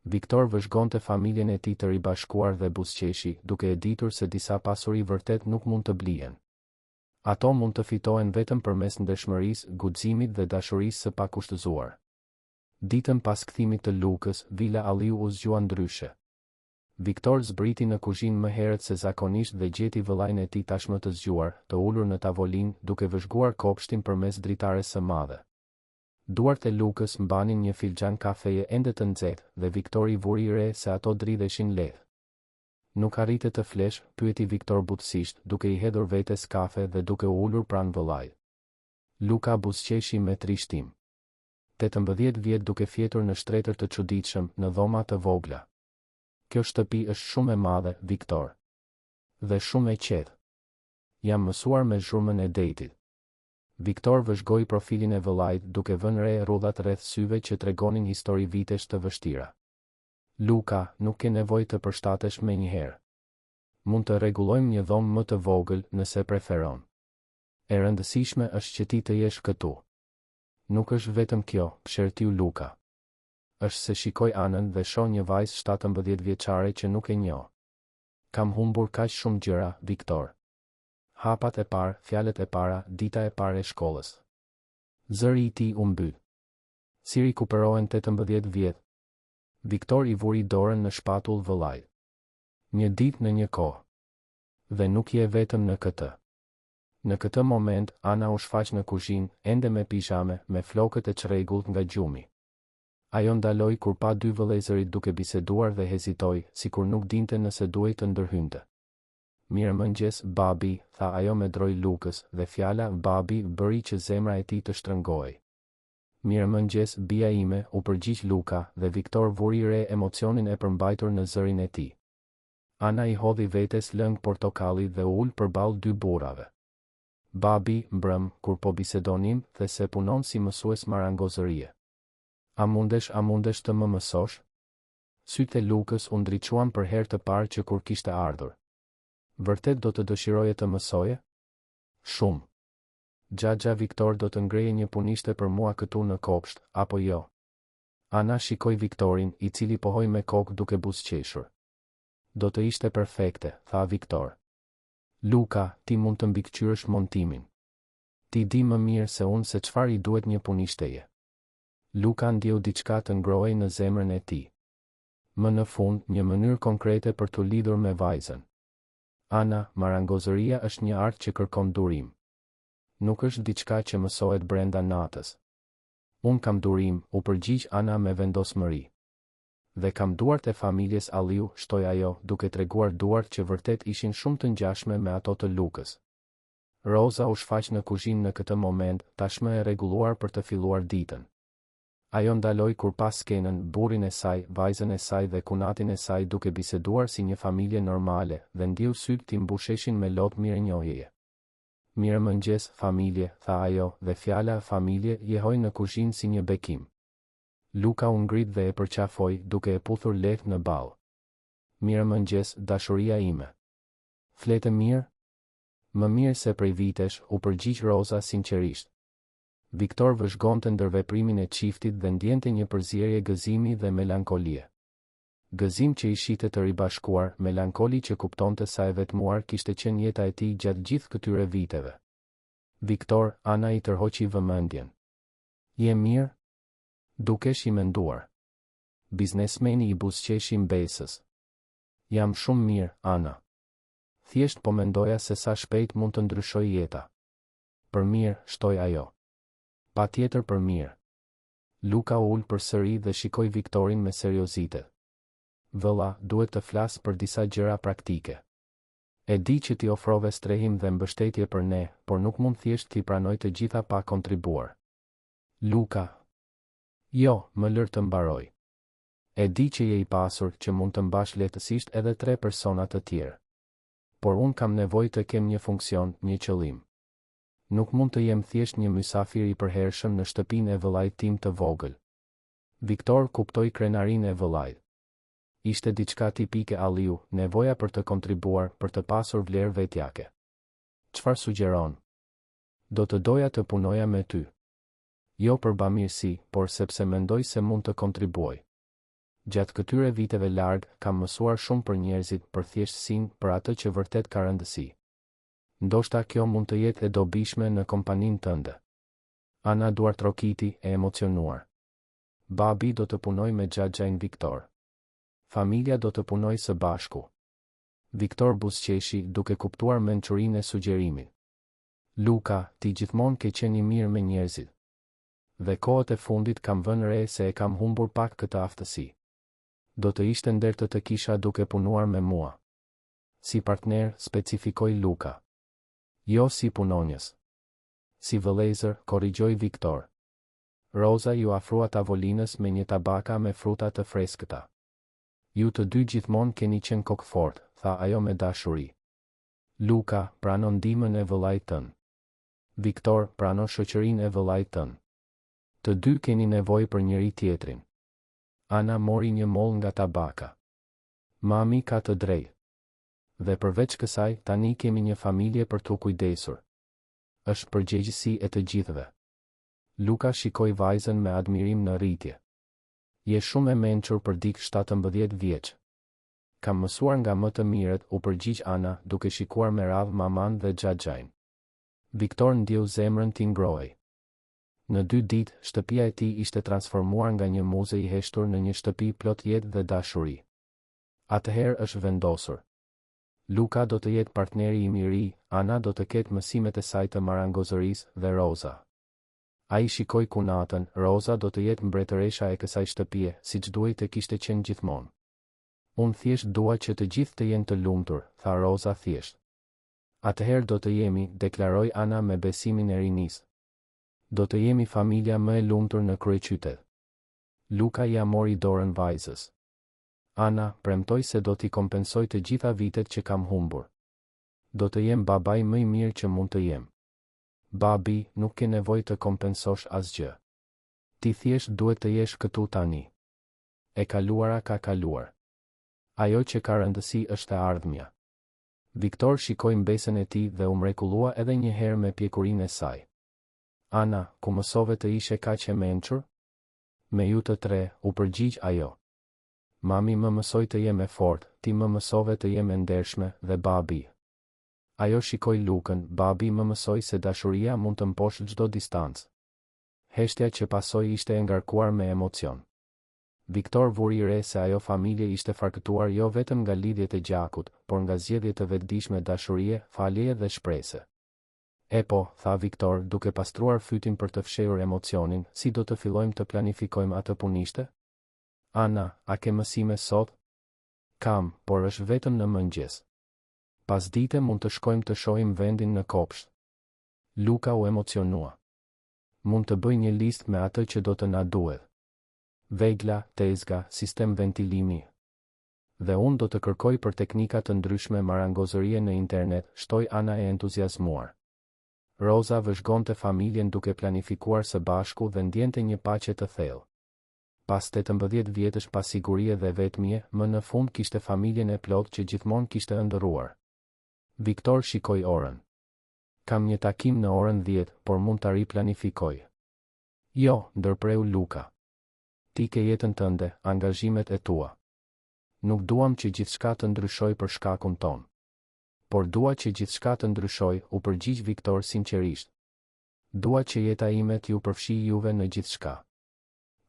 A: Viktor vëzhgonte familjen e tij të ribashkuar dhe buzëqeshi, duke e ditur se disa pasuri vërtet nuk mund të blihen. Ato mund të fitohen vetëm përmes ndershmërisë, guximit dhe dashurisë së pakushtëzuar. Ditën pas kthimit të Lukës, Vila Alliu u zgjua ndryshe. Viktor zbriti në kuzhinë më herët se zakonisht dhe gjeti vëllain e tij tashmë të zgjuar, të ulur në tavolinë, duke vëzhguar kopshtin përmes dritares së madhe. Duart e Lukës mbanin një filxhan kafeje ende të nxehtë dhe Viktor i vuri re se ato dridheshin lehtë. Nuk arrite të flesh, pyeti Viktor butësisht, duke i hedhur vetes kafe dhe duke u ulur pranë vëllait. Luka buzëqeshi me trishtim. 18 vjet duke fjetur në shtretër të çuditshëm, në dhoma të vogla. Kjo shtëpi është shumë e madhe, Viktor. Dhe shumë e qetë. Jam mësuar me zhurmën e detit. Viktor vëzhgoi profilin e vëllait duke vënë re rrudhat rreth syve që tregonin histori vitesh të vështira. Luka, nuk ke nevojë të përshtatesh menjëherë. Mund të rregullojmë një dhomë më të vogël nëse preferon. E rëndësishme është që ti të jesh këtu. Nuk është vetëm kjo, pëshertiu Luka. Është se shikoj anën dhe shoh një vajzë 17 vjeçare që nuk e njoh. Kam humbur kaq shumë gjëra, Viktor. Hapat e parë, fjalët e para, dita e parë e shkollës. Zëri i tij u mbyt. Si rikuperohen 18 vjet? Viktor i vuri dorën në shpatull vëllait. Një ditë në një kohë. Dhe nuk je vetëm në këtë. Në këtë moment, Ana u shfaq në kuzhinë, ende me pijame, me flokët e çrregullt nga gjumi. Ajo ndaloi kur pa dy vëllezërit duke biseduar dhe hezitoi, sikur nuk dinte nëse duhej të ndërhynte. Mirëmëngjes, babi, tha ajo me droj Lukës, dhe fjala babi bëri që zemra e tij të shtrëngohej. Mirëmëngjes, bia ime, u përgjigj Luka, dhe Viktor vuri re emocionin e përmbajtur në zërin e tij. Ana i hodhi vetes lëng portokalli dhe u ul përballë dy burrave. Babi, mbrëm, kur po bisedonim, dhe se punon si mësues marangozërie. A mundesh të më mësosh? Sytë e Lukës u ndriçuan për herë të parë që kur kishte ardhur. Vërtet do të dëshiroje të mësoje? Shumë. Xhaxha Viktor do të ngreje një punishte për mua këtu në kopsht, apo jo? Ana shikoi Viktorin, i cili pohoi me kokë duke buzëqeshur. Do të ishte perfekte, tha Viktor. Luka, ti mund të mbikëqyrësh montimin. Ti di më mirë se unë se çfarë i duhet një punishtaje. Luka ndjeu diçka të ngrohej në zemrën e tij. Më në fund, një mënyrë konkrete për t'u lidhur me vajzën. Ana, marangozëria është një art që kërkon durim. Nuk është diçka që mësohet brenda natës. Unë kam durim, u përgjigj Ana me vendosmëri. Dhe kam duart e familjes Alliu, shtoi ajo, duke treguar duart që vërtet ishin shumë të ngjashme me ato të Lukës. Roza u shfaq në kuzhinë në këtë moment, tashmë e rregulluar për të filluar ditën. Ajo ndaloi kur pas skenën, burrin e saj, vajzën e saj dhe kunatin e saj duke biseduar si një familje normale, dhe ndjeu sytë t'i mbusheshin me lot mirënjohjeje. Mirëmëngjes, familje, tha ajo, dhe fjala familje jehoi në kuzhinë si një bekim. Luka u ngrit dhe e përqafoi, duke e puthur lehtë në ball. Mirëmëngjes, dashuria ime. Fletë mirë? Më mirë se prej vitesh, u përgjigj Roza sinqerisht. Viktor vëzhgonte ndërveprimin e çiftit dhe ndjente një përzierje gëzimi dhe melankolie. Gëzim që i shite të ribashkuar, melankoli që kuptonte sa e vetmuar kishte qenë jeta e tij gjatë gjithë këtyre viteve. Viktor, Ana i tërhoqi vëmendjen. Je mirë? Dukesh i menduar. Biznesmeni i buzëqeshi mbesës. Jam shumë mirë, Ana. Thjesht po mendoja se sa shpejt mund të ndryshoj jeta. Për mirë, shtoi ajo. Patjetër për mirë. Luka u ul përsëri dhe shikoi Viktorin me seriozitet. Vëlla, duhet të flas për disa gjëra praktike. E di që ti ofrove strehim dhe mbështetje për ne, por nuk mund thjesht t'i pranoj të gjitha pa kontribuar. Luka. Jo, më lër të mbaroj. E di që je i pasur, që mund të mbash lehtësisht edhe 3 persona të tjerë. Por unë kam nevojë të kem një funksion, një qëllim. Nuk mund të jem thjesht një mysafir i përhershëm në shtëpinë e vëllait tim të vogël. Viktor kuptoi krenarinë e vëllait. Ishte diçka tipike Alliu, nevoja për të kontribuar, për të pasur vlerë vetjake. Çfarë sugjeron? Do të doja të punoja me ty. Jo për bamirësi, por sepse mendoj se mund të kontribuoj. Gjatë këtyre viteve larg, kam mësuar shumë për njerëzit, për thjeshtësinë, për atë që vërtet ka rëndësi. Ndoshta kjo mund të jetë e dobishme në kompaninë tënde. Ana Duartrokiti, e emocionuar. Babi do të punoj me Xhaxhain Viktor. Familja do të punoj së bashku. Viktor buzëqeshi, duke kuptuar mençurinë e sugjerimit. Luka, ti gjithmonë ke qenë i mirë me njerëzit. Dhe kohët e fundit kam vënë re se e kam humbur pak këtë aftësi. Do të ishte nder të kisha duke punuar me mua. Si partner, specifikoi Luka. Jo si punonjës. Si vëllezër, korrigjoi Viktor. Roza ju afrua tavolinës me një tabaka me fruta të freskëta. Ju të dy gjithmonë keni qenë kokfort, tha ajo me dashuri. Luka, pranon ndihmën e vëllait tën. Viktor, pranon shoqërinë e vëllait tën. Të dy keni nevojë për njëri tjetrin. Ana mori një mollë nga tabaka. Mami ka të drejtë. Dhe përveç kësaj, tani kemi një familje për t'u kujdesur. Është përgjegjësi e të gjithëve. Luka shikoi vajzën me admirim në rritje. Je shumë e mençur për dikë 17 vjeç. Kam mësuar nga më të mirët, u përgjigj Ana, duke shikuar me radhë maman dhe Xhaxhain. Viktor ndjeu zemrën t'i ngrohej. Në 2 ditë, shtëpia e tij ishte transformuar nga një muze i heshtur në një shtëpi plot jetë dhe dashuri. Atëherë është vendosur. Luka do të jetë partneri im i ri, Ana do të ketë mësimet e saj të marangozërisë dhe Roza. Ai shikoi kunatën, Roza do të jetë mbretëresha e kësaj shtëpie, siç duhej të kishte qenë gjithmonë. Unë thjesht dua që të gjithë të jenë të lumtur, tha Roza thjesht. Atëherë do të jemi, deklaroi Ana me besimin e rinisë. Do të jemi familja më e lumtur në kryeqytet. Luka ja mori dorën vajzës. Ana, premtoj se do t'i kompensoj të gjitha vitet që kam humbur. Do të jem babai më i mirë që mund të jem. Babi, nuk ke nevojë të kompensosh asgjë. Ti thjesht duhet të jesh këtu tani. E kaluara ka kaluar. Ajo që ka rëndësi është e ardhmja. Viktor shikoi mbesën e tij dhe u mrekullua edhe një herë me pjekurinë e saj. Ana, ku mësove të ishe kaq e mençur? Me ju të tre, u përgjigj ajo. Mami më mësoi të jem e fortë, ti më mësove të jem e ndershme, dhe babi. Ajo shikoi Lukën, babi më mësoi se dashuria mund të mposhtë çdo distancë. Heshtja që pasoi ishte e ngarkuar me emocion. Viktor vuri re se ajo familje ishte farkëtuar jo vetëm nga lidhjet e gjakut, por nga zgjedhjet e vetëdijshme dashurie, falje dhe shprese. E po, tha Viktor, duke pastruar fytin për të fshehur emocionin, si do të fillojmë të planifikojmë atë punishte? Ana, a ke mësime sot? Kam, por është vetëm në mëngjes. Pas dite mund të shkojmë të shohim vendin në kopsht. Luka u emocionua. Mund të bëj një listë me atë që do të na duhet. Vegla, tezga, sistem ventilimi. Dhe unë do të kërkoj për teknika të ndryshme marangozërie në internet, shtoi Ana e entuziazmuar. Roza vëzhgonte familjen duke planifikuar së bashku dhe ndjente një paqe të thellë. Pas 18 vjetësh pasigurie dhe vetmie, më në fund kishte familjen e plot që gjithmonë kishte ëndërruar. Viktor shikoi orën. Kam një takim në orën 10, por mund ta riplanifikoj. Jo, ndërpreu Luka. Ti ke jetën tënde, angazhimet e tua. Nuk duam që gjithçka të ndryshoj për shkakun ton. Por dua që gjithçka të ndryshoj, u përgjigj Viktor sinqerisht. Dua që jeta ime t'ju përfshijë juve në gjithçka.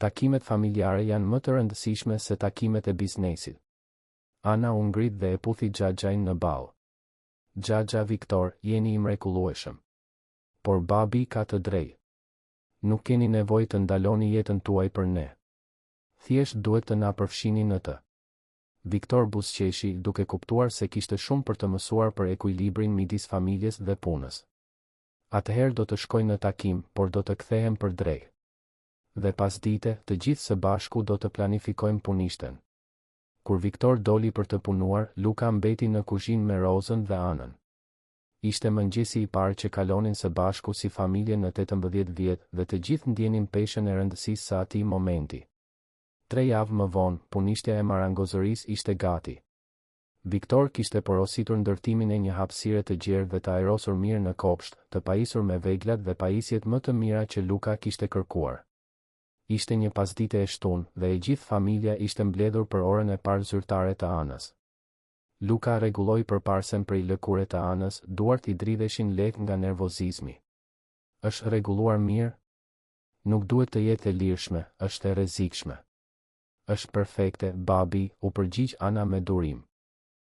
A: Takimet familjare janë më të rëndësishme se takimet e biznesit. Ana u ngrit dhe e puthi Xhaxhain në ball. Xhaxha Viktor, jeni i mrekullueshëm. Por babi ka të drejtë. Nuk keni nevojë të ndaloni jetën tuaj për ne. Thjesht duhet të na përfshini në të. Viktor buzëqeshi, duke kuptuar se kishte shumë për të mësuar për ekuilibrin midis familjes dhe punës. Atëherë do të shkoj në takim, por do të kthehem për drejt. Dhe pas dite, të gjithë së bashku do të planifikojmë punishten. Kur Viktor doli për të punuar, Luka mbeti në kuzhinë me Rozën dhe Anën. Ishte mëngjesi i parë që kalonin së bashku si familje në 18 vjet dhe të gjithë ndjenin peshën e rëndësisë së atij momenti. 3 javë më vonë, punishtja e marangozërisë ishte gati. Viktor kishte porositur ndërtimin e një hapësire të gjerë dhe të ajrosur mirë në kopsht, të pajisur me veglat dhe pajisjet më të mira që Luka kishte kërkuar. Ishte një pasdite e shtunë dhe e gjithë familja ishte mbledhur për orën e parë zyrtare të anës. Luka rregulloi përparsen prej lëkure të anës, duart i dridheshin lehtë nga nervozizmi. Është rregulluar mirë? Nuk duhet të jetë e lirshme, është e rrezikshme. Është perfekte, babi, u përgjigj Ana me durim.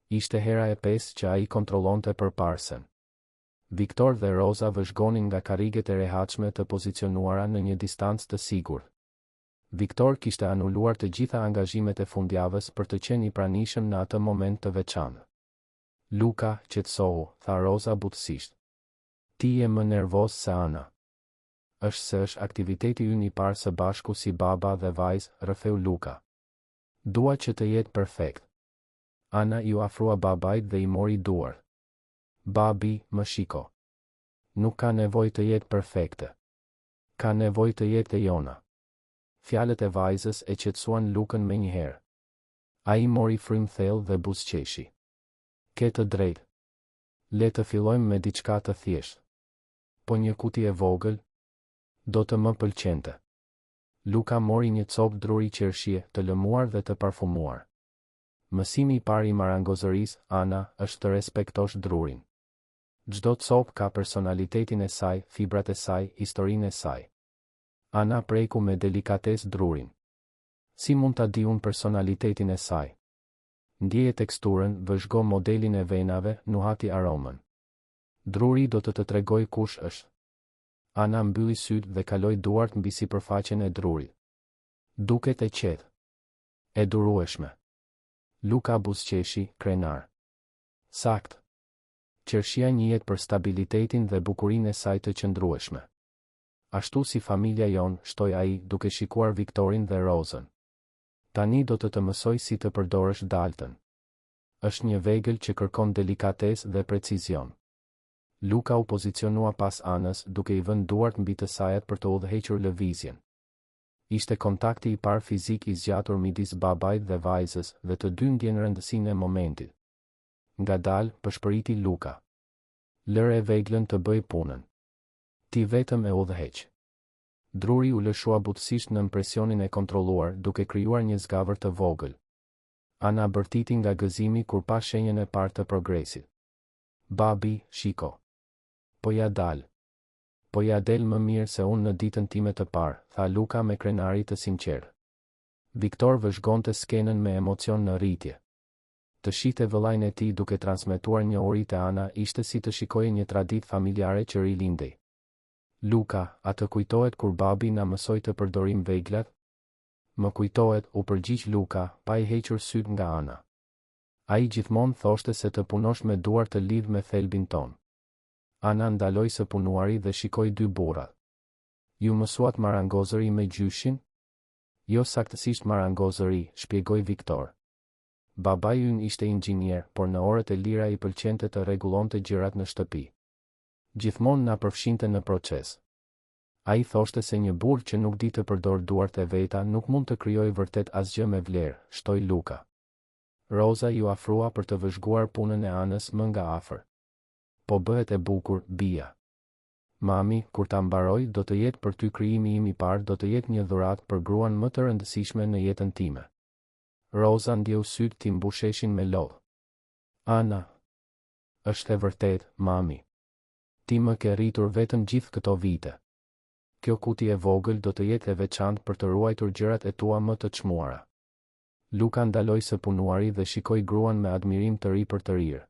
A: Ishte hera e 5 që ai kontrollonte përparsen. Viktor dhe Roza vëzhgonin nga karriget e rehatshme të pozicionuara në një distancë të sigurt. Viktor kishte anuluar të gjitha angazhimet e fundjavës për të qenë i pranishëm në atë moment të veçantë. Luka, qetësohu, tha Roza butësisht. Ti je më nervoz se Ana. Është aktiviteti ynë i parë së bashku si baba dhe vajzë, rrëfeu Luka. Dua që të jetë perfekt. Ana ju afrua babait dhe i mori duart. Babi, më shiko. Nuk ka nevojë të jetë perfekte. Ka nevojë të jetë e jona. Fjalët e vajzës e qetësuan Lukën menjëherë. Ai mori frym thellë dhe buzëqeshi. Ke të drejtë. Le të fillojmë me diçka të thjeshtë. Po një kuti e vogël do të më pëlqente. Luka mori një copë druri qershie, të lëmuar dhe të parfumuar. Mësimi i parë i marangozërisë, Ana, është të respektosh drurin. Çdo copë ka personalitetin e saj, fibrat e saj, historinë e saj. Ana preku me delikatesë drurin. Si mund ta di unë personalitetin e saj? Ndjeje teksturën, vëzhgo modelin e venave, nuhati aromën. Druri do të tregoj kush është. Ana mbylli sytë dhe kaloi duart mbi sipërfaqen e drurit. Duket e qetë. E durueshme. Luka buzëqeshi, krenar. Sakt. Qershia njihet për stabilitetin dhe bukurinë e saj të qëndrueshme. Ashtu si familja jon, shtoi ai, duke shikuar Viktorin dhe Rozën. Tani do të mësoj si të përdorësh daltën. Është një vegël që kërkon delikatesë dhe precizion. Luka u pozicionua pas Anës, duke i vënë duart mbi të sajat për të udhëhequr lëvizjen. Ishte kontakti i parë fizik i zgjatur midis babait dhe vajzës dhe të dy ndjen rëndësinë e momentit. Ngadalë, përshpëriti Luka. Lëre veglën të bëj punën. Ti vetëm e udhëheq. Druri u lëshua butësisht në presionin e kontrolluar, duke krijuar një zgavër të vogël. Ana bërtiti nga gëzimi kur pa shenjën e parë të progresit. Babi, shiko. Po ja dal. Po ja del më mirë se unë në ditën time të parë, tha Luka me krenari të sinqertë. Viktor vëzhgonte skenën me emocion në rritje. Të shihte vëllain e tij duke transmetuar një uri te Ana ishte si të shikoje një traditë familjare që rilindej. Luka, a të kujtohet kur babi na mësoi të përdorim veglat? Më kujtohet, u përgjigj Luka, pa i hequr syt nga Ana. Ai gjithmonë thoshte se të punosh me duar të lidh me thelbin ton. Ana ndaloi së punuari dhe shikoi dy burrat. Ju mësuat marangozëri me gjyshin? Jo saktësisht marangozëri, shpjegoi Viktor. Babai ynë ishte inxhinier, por në orët e lira i pëlqente të rregullonte gjërat në shtëpi. Gjithmonë na përfshinte në proces. Ai thoshte se një burr që nuk di të përdor duart e veta nuk mund të krijojë vërtet asgjë me vlerë, shtoi Luka. Roza ju afrua për të vëzhguar punën e Anës më nga afër. Po bëhet e bukur, bija. Mami, kur ta mbaroj, do të jetë për ty krijimi im i parë, do të jetë një dhuratë për gruan më të rëndësishme në jetën time. Roza ndjeu sytë ti mbusheshin me lodh. Ana. Është e vërtet, mami. Ti më ke rritur vetëm gjithë këto vite. Kjo kuti e vogël do të jetë e veçantë për të ruajtur gjërat e tua më të çmuara. Luka ndaloi së punuari dhe shikoi gruan me admirim të ri për të rirë.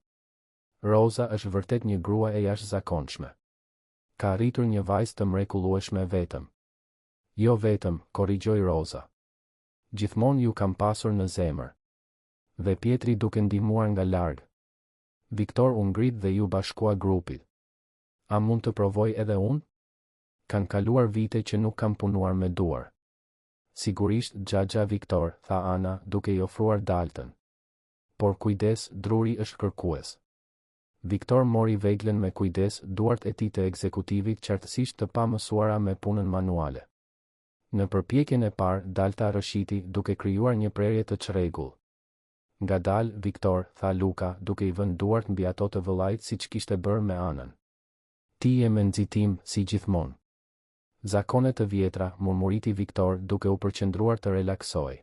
A: Roza është vërtet një grua e jashtëzakonshme. Ka rritur një vajzë të mrekullueshme vetëm. Jo vetëm, korrigjoi Roza. Gjithmonë ju kam pasur në zemër. Dhe Pietri duke ndihmuar nga larg. Viktor u ngrit dhe ju bashkua grupit. A mund të provoj edhe unë? Kanë kaluar vite që nuk kam punuar me duar. Sigurisht, xhaxha Viktor, tha Ana, duke I ofruar daltën. Por kujdes, druri është kërkues. Viktor mori veglën me kujdes, duart e tij të ekzekutivit qartësisht të pamësuara me punën manuale. Në përpjekjen e parë, dalta rëshiti duke krijuar një prerje të çrregull. Ngadal, Viktor, tha Luka, duke I vënë duart mbi ato të vëllait siç kishte bërë me Anën. Ti je me nxitim, si gjithmonë. Zakonet të vjetra, murmuriti Viktor duke u përqendruar të relaksoj.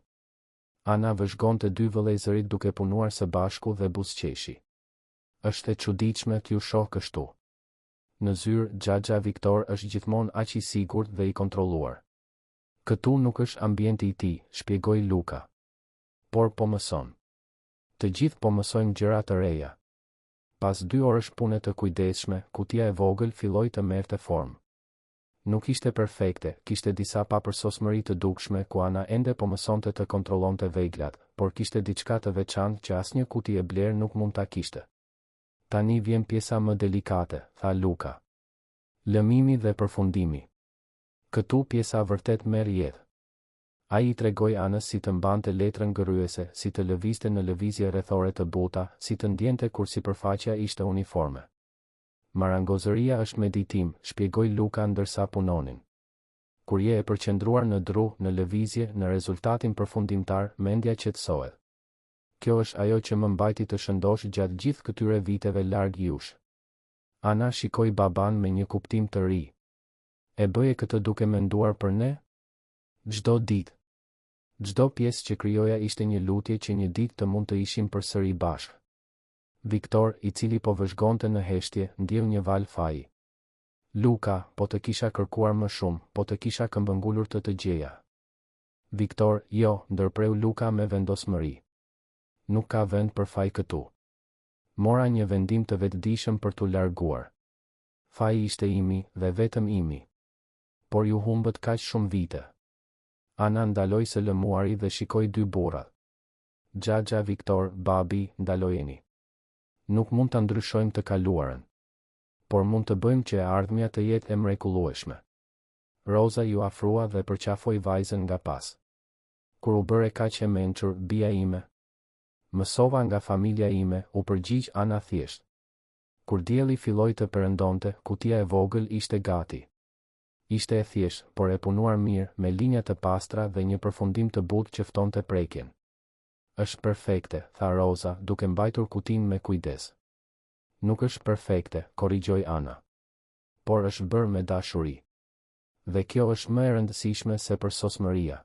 A: Ana vëzhgonte dy vëllezërit duke punuar së bashku dhe buzëqeshi. Është e çuditshme t'ju shoh kështu. Në zyrë, xhaxha Viktor është gjithmonë aq i sigurt dhe i kontrolluar. Këtu nuk është ambienti i tij, shpjegoi Luka. Por po mëson. Të gjithë po mësojmë gjëra të reja. Pas 2 orësh pune të kujdesshme, kutia e vogël filloi të merrte formë. Nuk ishte perfekte, kishte disa papërsosmëri të dukshme ku Ana ende po mësonte të kontrollonte veglat, por kishte diçka të veçantë që asnjë kuti e blerë nuk mund ta kishte. Tani vjen pjesa më delikate, tha Luka. Lëmimi dhe përfundimi. Këtu pjesa vërtet merr jetë. Ai I tregoi Anës si të mbante letrën gërryese, si të lëvizte në lëvizje rrethore të buta, si të ndjente kur sipërfaqja ishte uniforme. Marangozëria është meditim, shpjegoi Luka ndërsa punonin. Kur je e përqendruar në dru, në lëvizje, në rezultatin përfundimtar, mendja qetësohet. Kjo është ajo që më mbajti të shëndosh gjatë gjithë këtyre viteve larg jush. Ana shikoi baban me një kuptim të ri. E bëje këtë duke menduar për ne? Çdo ditë. Çdo pjesë që krijoja ishte një lutje që një ditë të mund të ishim përsëri bashkë. Viktor, I cili po vëzhgonte në heshtje, ndjeu një val faji. Luka, po të kisha kërkuar më shumë, po të kisha këmbëngulur të gjeja. Viktor, jo, ndërpreu Luka me vendosmëri. Nuk ka vend për faj këtu. Mora një vendim të vetëdijshëm për t'u larguar. Faji ishte imi dhe vetëm imi. Por ju humbët kaq shumë vite. Ana ndaloi së lëmuari dhe shikoi 2 burrat. Xhaxha Viktor, babi, ndalojeni. Nuk mund ta ndryshojmë të kaluarën, por mund të bëjmë që e ardhmja të jetë e mrekullueshme. Roza ju afrua dhe përqafoi vajzën nga pas. Kur u bëre kaq e mençur, bia ime. Mësova nga familja ime, u përgjigj Ana thjesht. Kur dielli filloi të perëndonte, kutia e vogël ishte gati. Ishte e thjeshtë, por e punuar mirë, me linja të pastra dhe një përfundim të butë që ftonte prekjen. Është perfekte, tha Roza, duke mbajtur kutinë me kujdes. Nuk është perfekte, korrigjoi Ana. Por është bërë me dashuri. Dhe kjo është më e rëndësishme se përsosmëria.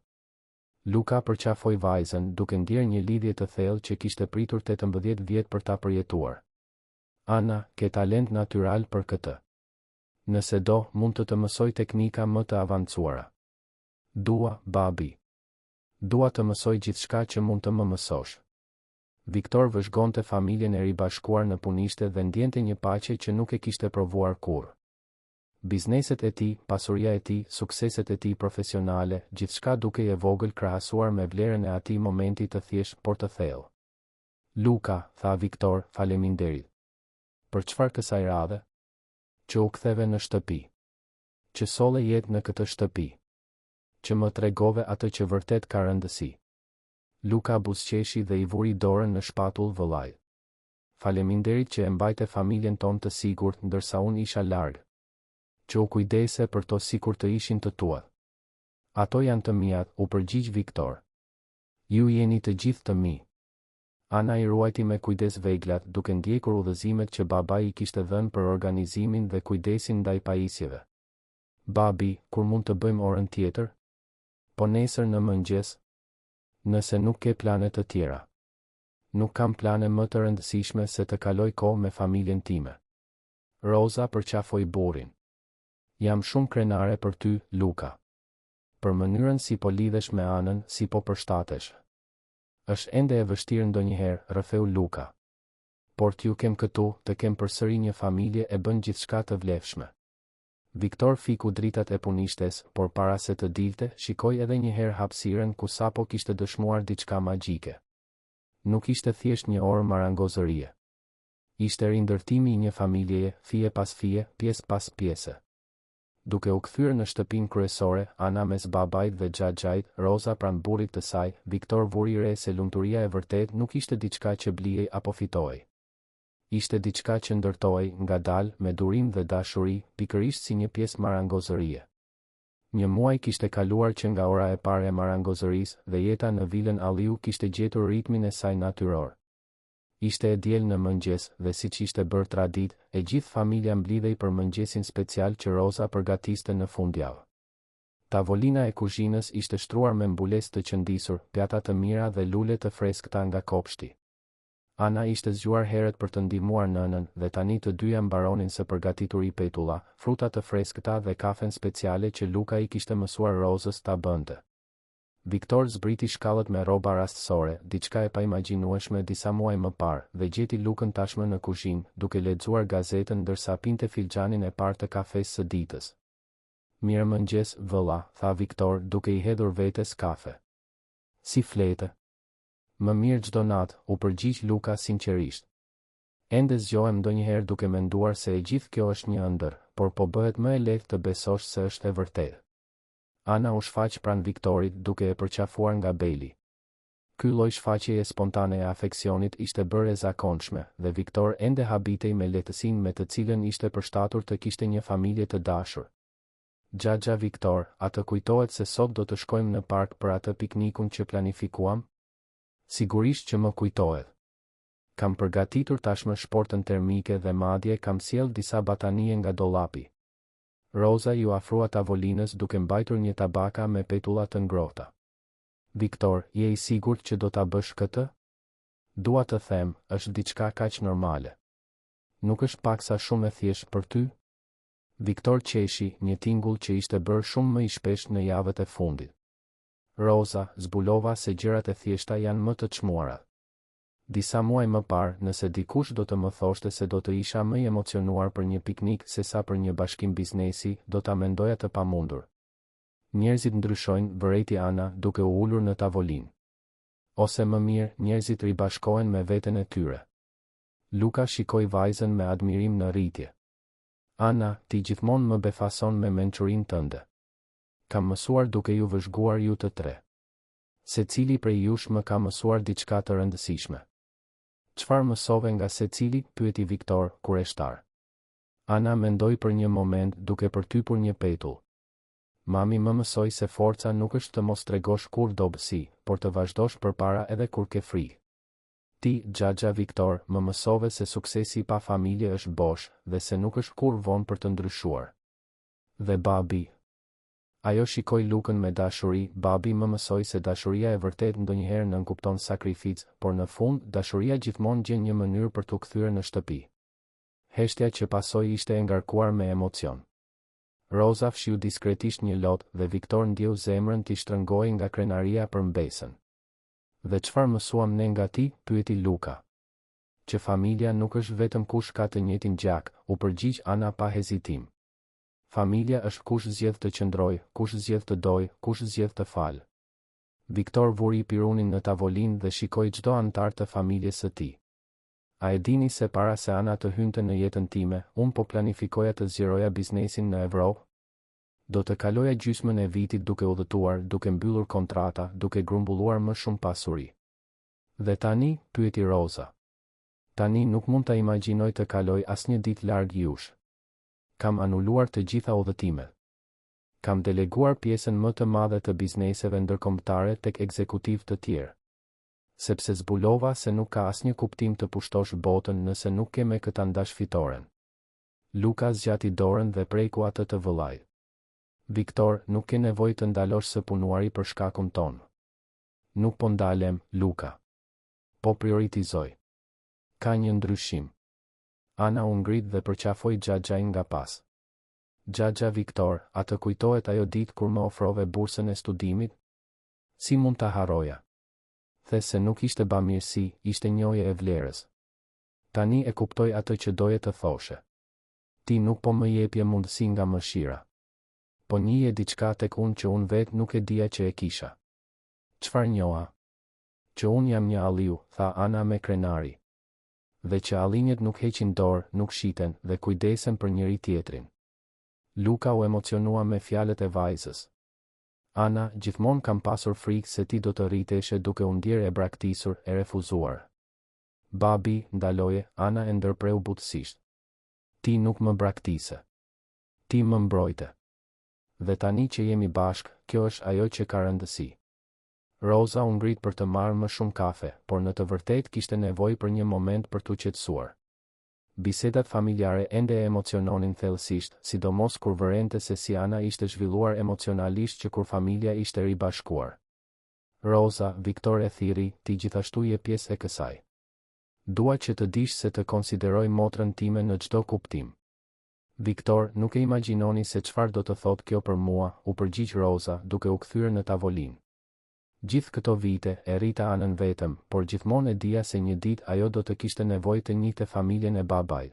A: Luka përqafoi vajzën, duke ndjerë një lidhje të thellë që kishte pritur 18 vjet për ta përjetuar. Ana, ke talent natyral për këtë. Nëse do, mund të mësoj teknika më të avancuara. Dua, babi. Dua të mësoj gjithçka që mund të më mësosh. Viktor vëzhgonte familjen e ribashkuar në punishte dhe ndjente një paqe që nuk e kishte provuar kurrë. Bizneset e tij, pasuria e tij, sukseset e tij profesionale, gjithçka dukej e vogël krahasuar me vlerën e atij momenti të thjeshtë por të thellë. Luka, tha Viktor, faleminderit. Për çfarë kësaj radhe? Që u ktheve në shtëpi. Që solle jetë në këtë shtëpi. Që më tregove atë që vërtet ka rëndësi. Luka buzëqeshi dhe I vuri dorën në shpatull vëllai. Faleminderit që e mbajte familjen tonë të sigurt ndërsa unë isha larg. Që u kujdese për to sikur të ishin të tuat. Ato janë të miat, u përgjigj Viktor. Ju jeni të gjithë të mi. Ana I ruajti me kujdes veglat, duke ndjekur udhëzimet që babai I kishte dhënë për organizimin dhe kujdesin ndaj pajisjeve. Babi, kur mund të bëjmë orën tjetër? Po nesër në mëngjes? Nëse nuk ke plane të tjera. Nuk kam plane më të rëndësishme se të kaloj kohë me familjen time. Roza përqafoi burrin. Jam shumë krenare për ty, Luka. Për mënyrën si po lidhesh me Anën, si po përshtatesh. Është ende e vështirë ndonjëherë, rrëfeu Luka. Por t'ju kem këtu, të kem përsëri një familje e bën gjithçka të vlefshme. Viktor fiku dritat e punishtes, por para se të dilte, shikoi edhe një herë hapësirën ku sapo kishte dëshmuar diçka magjike. Nuk ishte thjesht një orë marangozërie. Ishte rindërtimi I një familjeje, fije pas fije, pjesë pas pjese. Duke u kthyer në shtëpinë kryesore, Ana mes babait dhe xhaxhait, Roza pranë burrit të saj, Viktor vuri re se lumturia e vërtet nuk ishte diçka që blihej apo fitohej. Ishte diçka që ndërtohej ngadalë, me durim dhe dashuri, pikërisht si një pjesë marangozërie. Një muaj kishte kaluar që nga ora e parë e marangozërisë dhe jeta në vilën Alliu kishte gjetur ritmin e saj natyror. Ishte e diel në mëngjes dhe siç ishte bërë tradit, e gjithë familja mblidhej për mëngjesin special që Roza përgatiste në fundjavë. Tavolina e kuzhinës ishte shtruar me mbulesë të qëndisur, pjata të mira dhe lule të freskëta nga kopshti. Ana ishte zgjuar herët për të ndihmuar nënën dhe tani të dyja mbaronin së përgatituri petulla, fruta të freskëta dhe kafen speciale që Luka i kishte mësuar Rozës ta bënte. Viktor zbriti shkallët me rroba rastësore, diçka e paimagjinueshme disa muaj më parë, dhe gjeti Lukën tashmë në kuzhinë, duke lexuar gazetën ndërsa pinte filxhanin e parë të kafes së ditës. Mirëmëngjes, vëlla, tha Viktor, duke i hedhur vetes kafe. Si flete? Më mirë çdo natë, u përgjigj Luka sinqerisht. Ende zgjohem ndonjëherë duke menduar se e gjithë kjo është një ëndër, por po bëhet më e lehtë të besosh se është e vërtetë. Ana u shfaq pranë Viktorit duke e përqafuar nga beli. Ky lloj shfaqjeje spontane e afeksionit ishte bërë e zakonshme, dhe Viktor ende habitej me lehtësinë me të cilën ishte përshtatur të kishte një familje të dashur. Xhaxha Viktor, a të kujtohet se sot do të shkojmë në park për atë piknikun që planifikuam? Sigurisht që më kujtohet. Kam përgatitur tashmë shportën termike dhe madje kam sjell disa batanie nga dollapi. Roza ju afrua tavolinës duke mbajtur një tabaka me petulla të ngrohta. Viktor, je i sigurt që do ta bësh këtë? Dua të them, është diçka kaq normale. Nuk është paksa shumë e thjeshtë për ty? Viktor qeshi, një tingull që ishte bërë shumë më i shpesht në javët e fundit. Roza, zbulova se gjërat e thjeshta janë më të çmuara. Disa muaj më parë, nëse dikush do të më thoshte se do të isha më i emocionuar për një piknik se sa për një bashkim biznesi, do ta mendoja të pamundur. Njerëzit ndryshojnë, vërejti Ana, duke u ulur në tavolinë. Ose më mirë, njerëzit ribashkohen me veten e tyre. Luka shikoi vajzën me admirim në rritje. Ana, ti gjithmonë më befason me mençurinë tënde. Kam mësuar duke ju vëzhguar ju të tre. Secili prej jush më ka mësuar diçka të rëndësishme. Çfarë mësove nga secili? Pyeti Viktor, kureshtar. Ana mendoi për një moment duke përtypur një petull. Mami më mësoi se forca nuk është të mos tregosh kur dobësi, por të vazhdosh përpara edhe kur ke frikë. Ti, xhaxha Viktor, më mësove se suksesi pa familje është bosh dhe se nuk është kur vonë për të ndryshuar. Dhe babi. Ajo shikoi Lukën me dashuri, babi më mësoi se dashuria e vërtet ndonjëherë nënkupton sakrificë, por në fund dashuria gjithmonë gjen një mënyrë për t'u kthyer në shtëpi. Heshtja që pasoi ishte e ngarkuar me emocion. Roza fshiu diskretisht një lot dhe Viktor ndjeu zemrën t'i shtrëngoi nga krenaria për mbesën. Dhe çfarë mësuam ne nga ti? Pyeti Luka. Që familja nuk është vetëm kush ka të njëjtin gjak, u përgjigj Ana pa hezitim. Familja është kush zgjedh të qëndroj, kush zgjedh të doj, kush zgjedh të fal. Viktor vuri pirunin në tavolinë dhe shikoi çdo antar të familjes së tij. A e dini se para se Ana të hynte në jetën time, unë po planifikoja të zgjeroja biznesin në Evropë? Do të kaloja gjysmën e vitit duke udhëtuar, duke mbyllur kontrata, duke grumbulluar më shumë pasuri. Dhe tani, pyeti Roza. Tani nuk mund ta imagjinoj të kaloj asnjë ditë larg jush. Kam anuluar të gjitha udhëtimet. Kam deleguar pjesën më të madhe të bizneseve ndërkombëtare tek ekzekutiv të tjerë. Sepse zbulova se nuk ka asnjë kuptim të pushtosh botën nëse nuk ke me këta ndash fitoren. Luka zgjati dorën dhe preku atë të vëllait. Viktor, nuk ke nevojë të ndalosh së punuari për shkakun ton. Nuk po ndalem, Luka. Po prioritizoj. Ka një ndryshim. Ana u ngrit dhe përqafoi xhaxhain nga pas. Xhaxha Viktor, a të kujtohet ajo ditë kur më ofrove bursën e studimit? Si mund ta harroja? The se nuk ishte bamirësi, ishte njohje e vlerës. Tani e kuptoj atë që doje të thoshe. Ti nuk po më jepje mundësi nga mëshira. Po njihje diçka tek unë që unë vetë nuk e dija që e kisha. Çfarë njoha? Që unë jam një alliu, tha Ana me krenari. Dhe që allinjet nuk heqin dorë, nuk shiten dhe kujdesen për njëri tjetrin. Luka u emocionua me fjalët e vajzës. Ana, gjithmonë kam pasur frikë se ti do të rriteshe duke u ndjerë e braktisur, e refuzuar. Babi, ndaloje, Ana e ndërpreu butësisht. Ti nuk më braktise. Ti më mbrojte. Dhe tani që jemi bashkë, kjo është ajo që ka rëndësi. Roza u ngrit për të marrë më shumë kafe, por në të vërtetë kishte nevojë për një moment për t'u qetësuar. Bisedat familjare ende e emociononin thellësisht, sidomos kur vërente se si Ana ishte zhvilluar emocionalisht që kur familja ishte ribashkuar. Rosa, Viktor e thiri, ti gjithashtu je pjesë e kësaj. Dua që të dish se të konsideroj motrën time në çdo kuptim. Viktor, nuk e imagjinoni se çfarë do të thotë kjo për mua, u përgjigj Rosa, duke u kthyer në tavolinë. Gjithë këto vite e rrita Anën vetëm, por gjithmonë e dija se një ditë ajo do të kishte nevojë të njihte familjen e babait.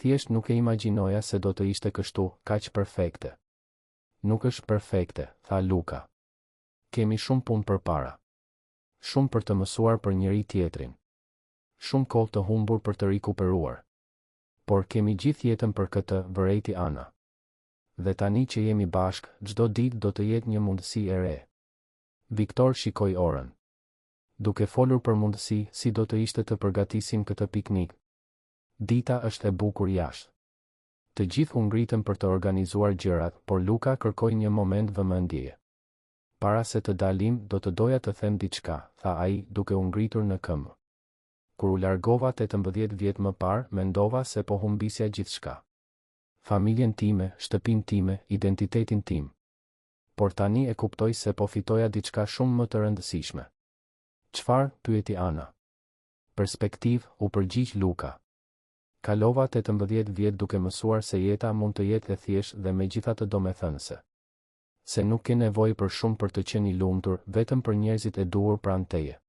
A: Thjesht nuk e imagjinoja se do të ishte kështu, kaq perfekte. Nuk është perfekte, tha Luka. Kemi shumë punë përpara. Shumë për të mësuar për njëri tjetrin. Shumë kohë të humbur për të rikuperuar. Por kemi gjithë jetën për këtë, vërejti Ana. Dhe tani që jemi bashkë, çdo ditë do të jetë një mundësi e re. Viktor shikoi orën. Duke folur për mundësi, si do të ishte të përgatisim këtë piknik. Dita është e bukur jashtë. Të gjithë u ngritën për të organizuar gjërat, por Luka kërkoi një moment vëmendjeje. Para se të dalim, do të doja të them diçka, tha ai, duke u ngritur në këmbë. Kur u largova 18 vjet më parë, mendova se po humbisja gjithçka. Familjen time, shtëpinë time, identitetin tim. Por tani e kuptoj se po fitoja diçka shumë më të rëndësishme. Çfarë? Pyeti Ana. Perspektivë, u përgjigj Luka. Kalova 18 vjet duke mësuar se jeta mund të jetë e thjeshtë dhe megjithatë domethënëse. Se nuk ke nevojë për shumë për të qenë i lumtur, vetëm për njerëzit e duhur pranë teje.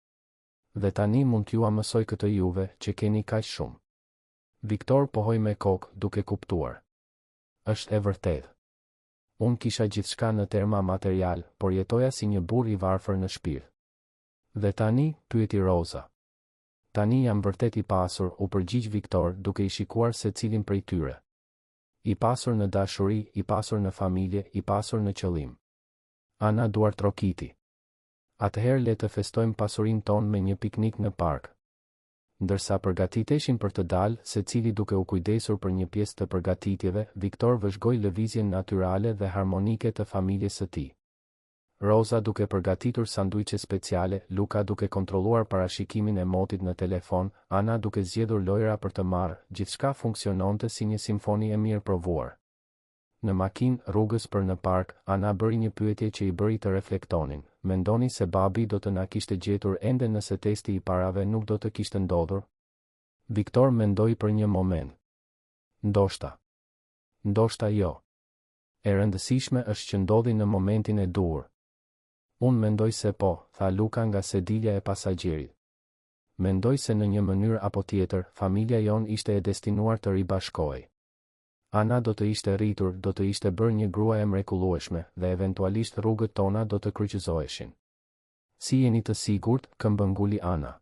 A: Dhe tani mund t'ju mësoj këtë juve, që keni kaq shumë. Viktor pohoi me kokë, duke kuptuar. Është e vërtetë. Unë kisha gjithçka në terma material, por jetoja si një burr i varfër në shpirt. Dhe tani, pyeti Rosa. Tani jam vërtet i pasur, u përgjigj Viktor, duke i shikuar secilin prej tyre. I pasur në dashuri, i pasur në familje, i pasur në qëllim. Ana duart trokiti. Atëherë le të festojmë pasurinë tonë me një piknik në park. Ndërsa përgatiteshin për të dalë, secili duke u kujdesur për një pjesë të përgatitjeve, Viktor vëzhgoi lëvizjen natyrale dhe harmonike të familjes së tij. Rosa duke përgatitur sanduiçe speciale, Luka duke kontrolluar parashikimin e motit në telefon, Ana duke zgjedhur lojra për të marrë, gjithçka funksiononte si një simfoni e mirë provuar. Në makinë, rrugës për në park, Ana bëri një pyetje që i bëri të reflektonin. Mendoni se babi do të na kishte gjetur ende nëse testi i parave nuk do të kishte ndodhur? Viktor mendoi për një moment. Ndoshta. Ndoshta jo. E rëndësishme është që ndodhi në momentin e duhur. Unë mendoj se po, tha Luka nga sedilja e pasagjerit. Mendoj se në një mënyrë apo tjetër, familja jon ishte e destinuar të ribashkohej. Ana do të ishte rritur, do të ishte bërë një grua e mrekullueshme, dhe eventualisht rrugët tona do të kryqëzoheshin. Si jeni të sigurt, këmbënguli Ana.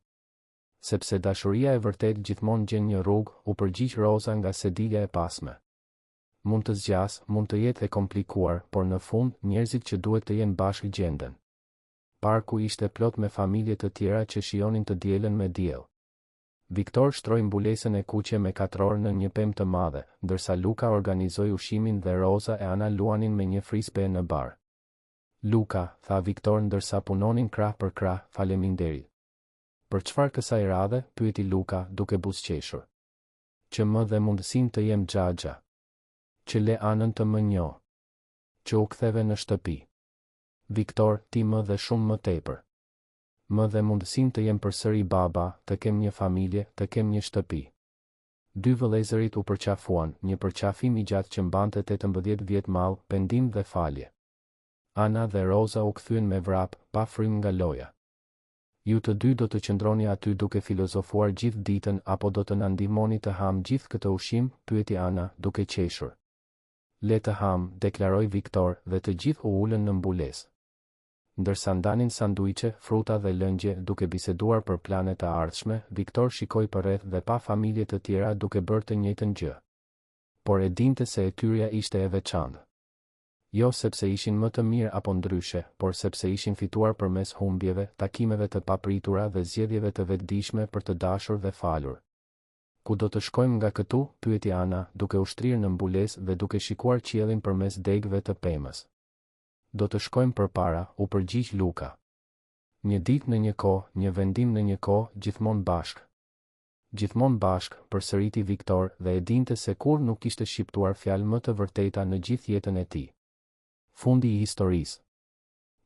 A: Sepse dashuria e vërtet gjithmonë gjen një rrugë, u përgjigj Rosa nga sedilja e pasme. Mund të zgjas, mund të jetë e komplikuar, por në fund, njerëzit që duhet të jenë bashkë gjenden. Parku ishte plot me familje të tjera që shijonin të dielën me diell. Viktor shtroi mbulesën e kuqe me katror në një pemë të madhe, ndërsa Luka organizoi ushimin dhe Rosa e Ana luanin me një frisbe në bar. Luka, tha Viktor ndërsa punonin krah për krah, faleminderit. Për çfarë kësaj radhe? Pyeti Luka, duke buzëqeshur. Që më dhe mundësinë të jem xhaxha. Që le Anën të më njoh. Që u ktheve në shtëpi. Viktor, ti më dhe shumë më tepër. Më dhe mundësinë të jem përsëri baba, të kem një familje, të kem një shtëpi. Dy vëllezërit u përqafuan, një përqafim i gjatë që mbante 18 vjet mall, pendim dhe falje. Ana dhe Rosa u kthyen me vrap, pa frym nga loja. Ju të dy do të qëndroni aty duke filozofuar gjithë ditën apo do të na ndihmoni të ham gjithë këtë ushqim? Pyeti Ana, duke qeshur. Le të ham, deklaroi Viktor, dhe të gjithë u ulën në mbulesë. Ndërsa ndanin sanduiçe, fruta dhe lëngje, duke biseduar për planet të ardhshme, Viktor shikoi përreth dhe pa familje të tjera duke bërë të njëjtën gjë. Por e dinte se etyrja ishte e veçantë. Jo sepse ishin më të mirë apo ndryshe, por sepse ishin fituar përmes humbjeve, takimeve të papritura dhe zgjedhjeve të vetëdijshme për të dashur dhe falur. Ku do të shkojmë nga këtu? Pyeti Ana, duke u shtrirë në mbulesë dhe duke shikuar qiellin përmes degëve të pemës. Do të shkojmë përpara, u përgjigj Luka. Një ditë në një kohë, një vendim në një kohë, gjithmonë bashkë. Gjithmonë bashk, përsëriti Viktor dhe e dinte se kur nuk kishte shqiptuar fjalë më të vërteta në gjithë jetën e tij. Fundi i historisë.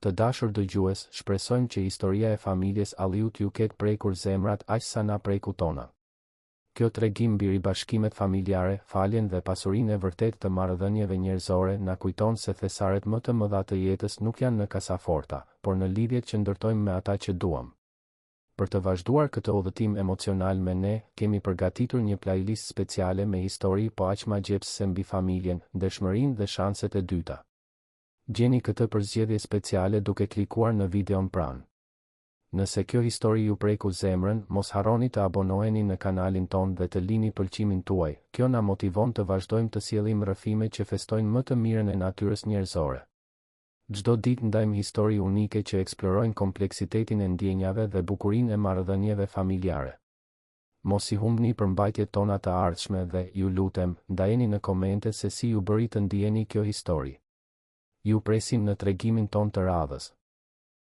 A: Të dashur dëgjues, shpresojmë që historia e familjes Alliut ju ketë prekur zemrat aq sa na preku tona. Kjo tregim mbi ribashkimet familjare, faljen dhe pasurinë e vërtetë të marrëdhënieve njerëzore na kujton se thesaret më të mëdha të jetës nuk janë në kasaforta, por në lidhjet që ndërtojmë me ata që duam. Për të vazhduar këtë udhëtim emocional me ne, kemi përgatitur një playlist speciale me histori po aq magjepsëse mbi familjen, ndershmërinë dhe shanset e dyta. Gjeni këtë përzgjedhje speciale duke klikuar në videon pranë. Nëse kjo histori ju preku zemrën, mos harroni të abonoheni në kanalin ton dhe të lini pëlqimin tuaj. Kjo na motivon të vazhdojmë të sjellim rrëfime që festojnë më të mirën e natyrës njerëzore. Çdo ditë ndajmë histori unike që eksplorojnë kompleksitetin e ndjenjave dhe bukurinë e marrëdhënieve familjare. Mos i humbni përmbajtjet tona të ardhshme dhe, ju lutem, ndajeni në komente se si ju bëri të ndjeni kjo histori. Ju presim në tregimin ton të radhës.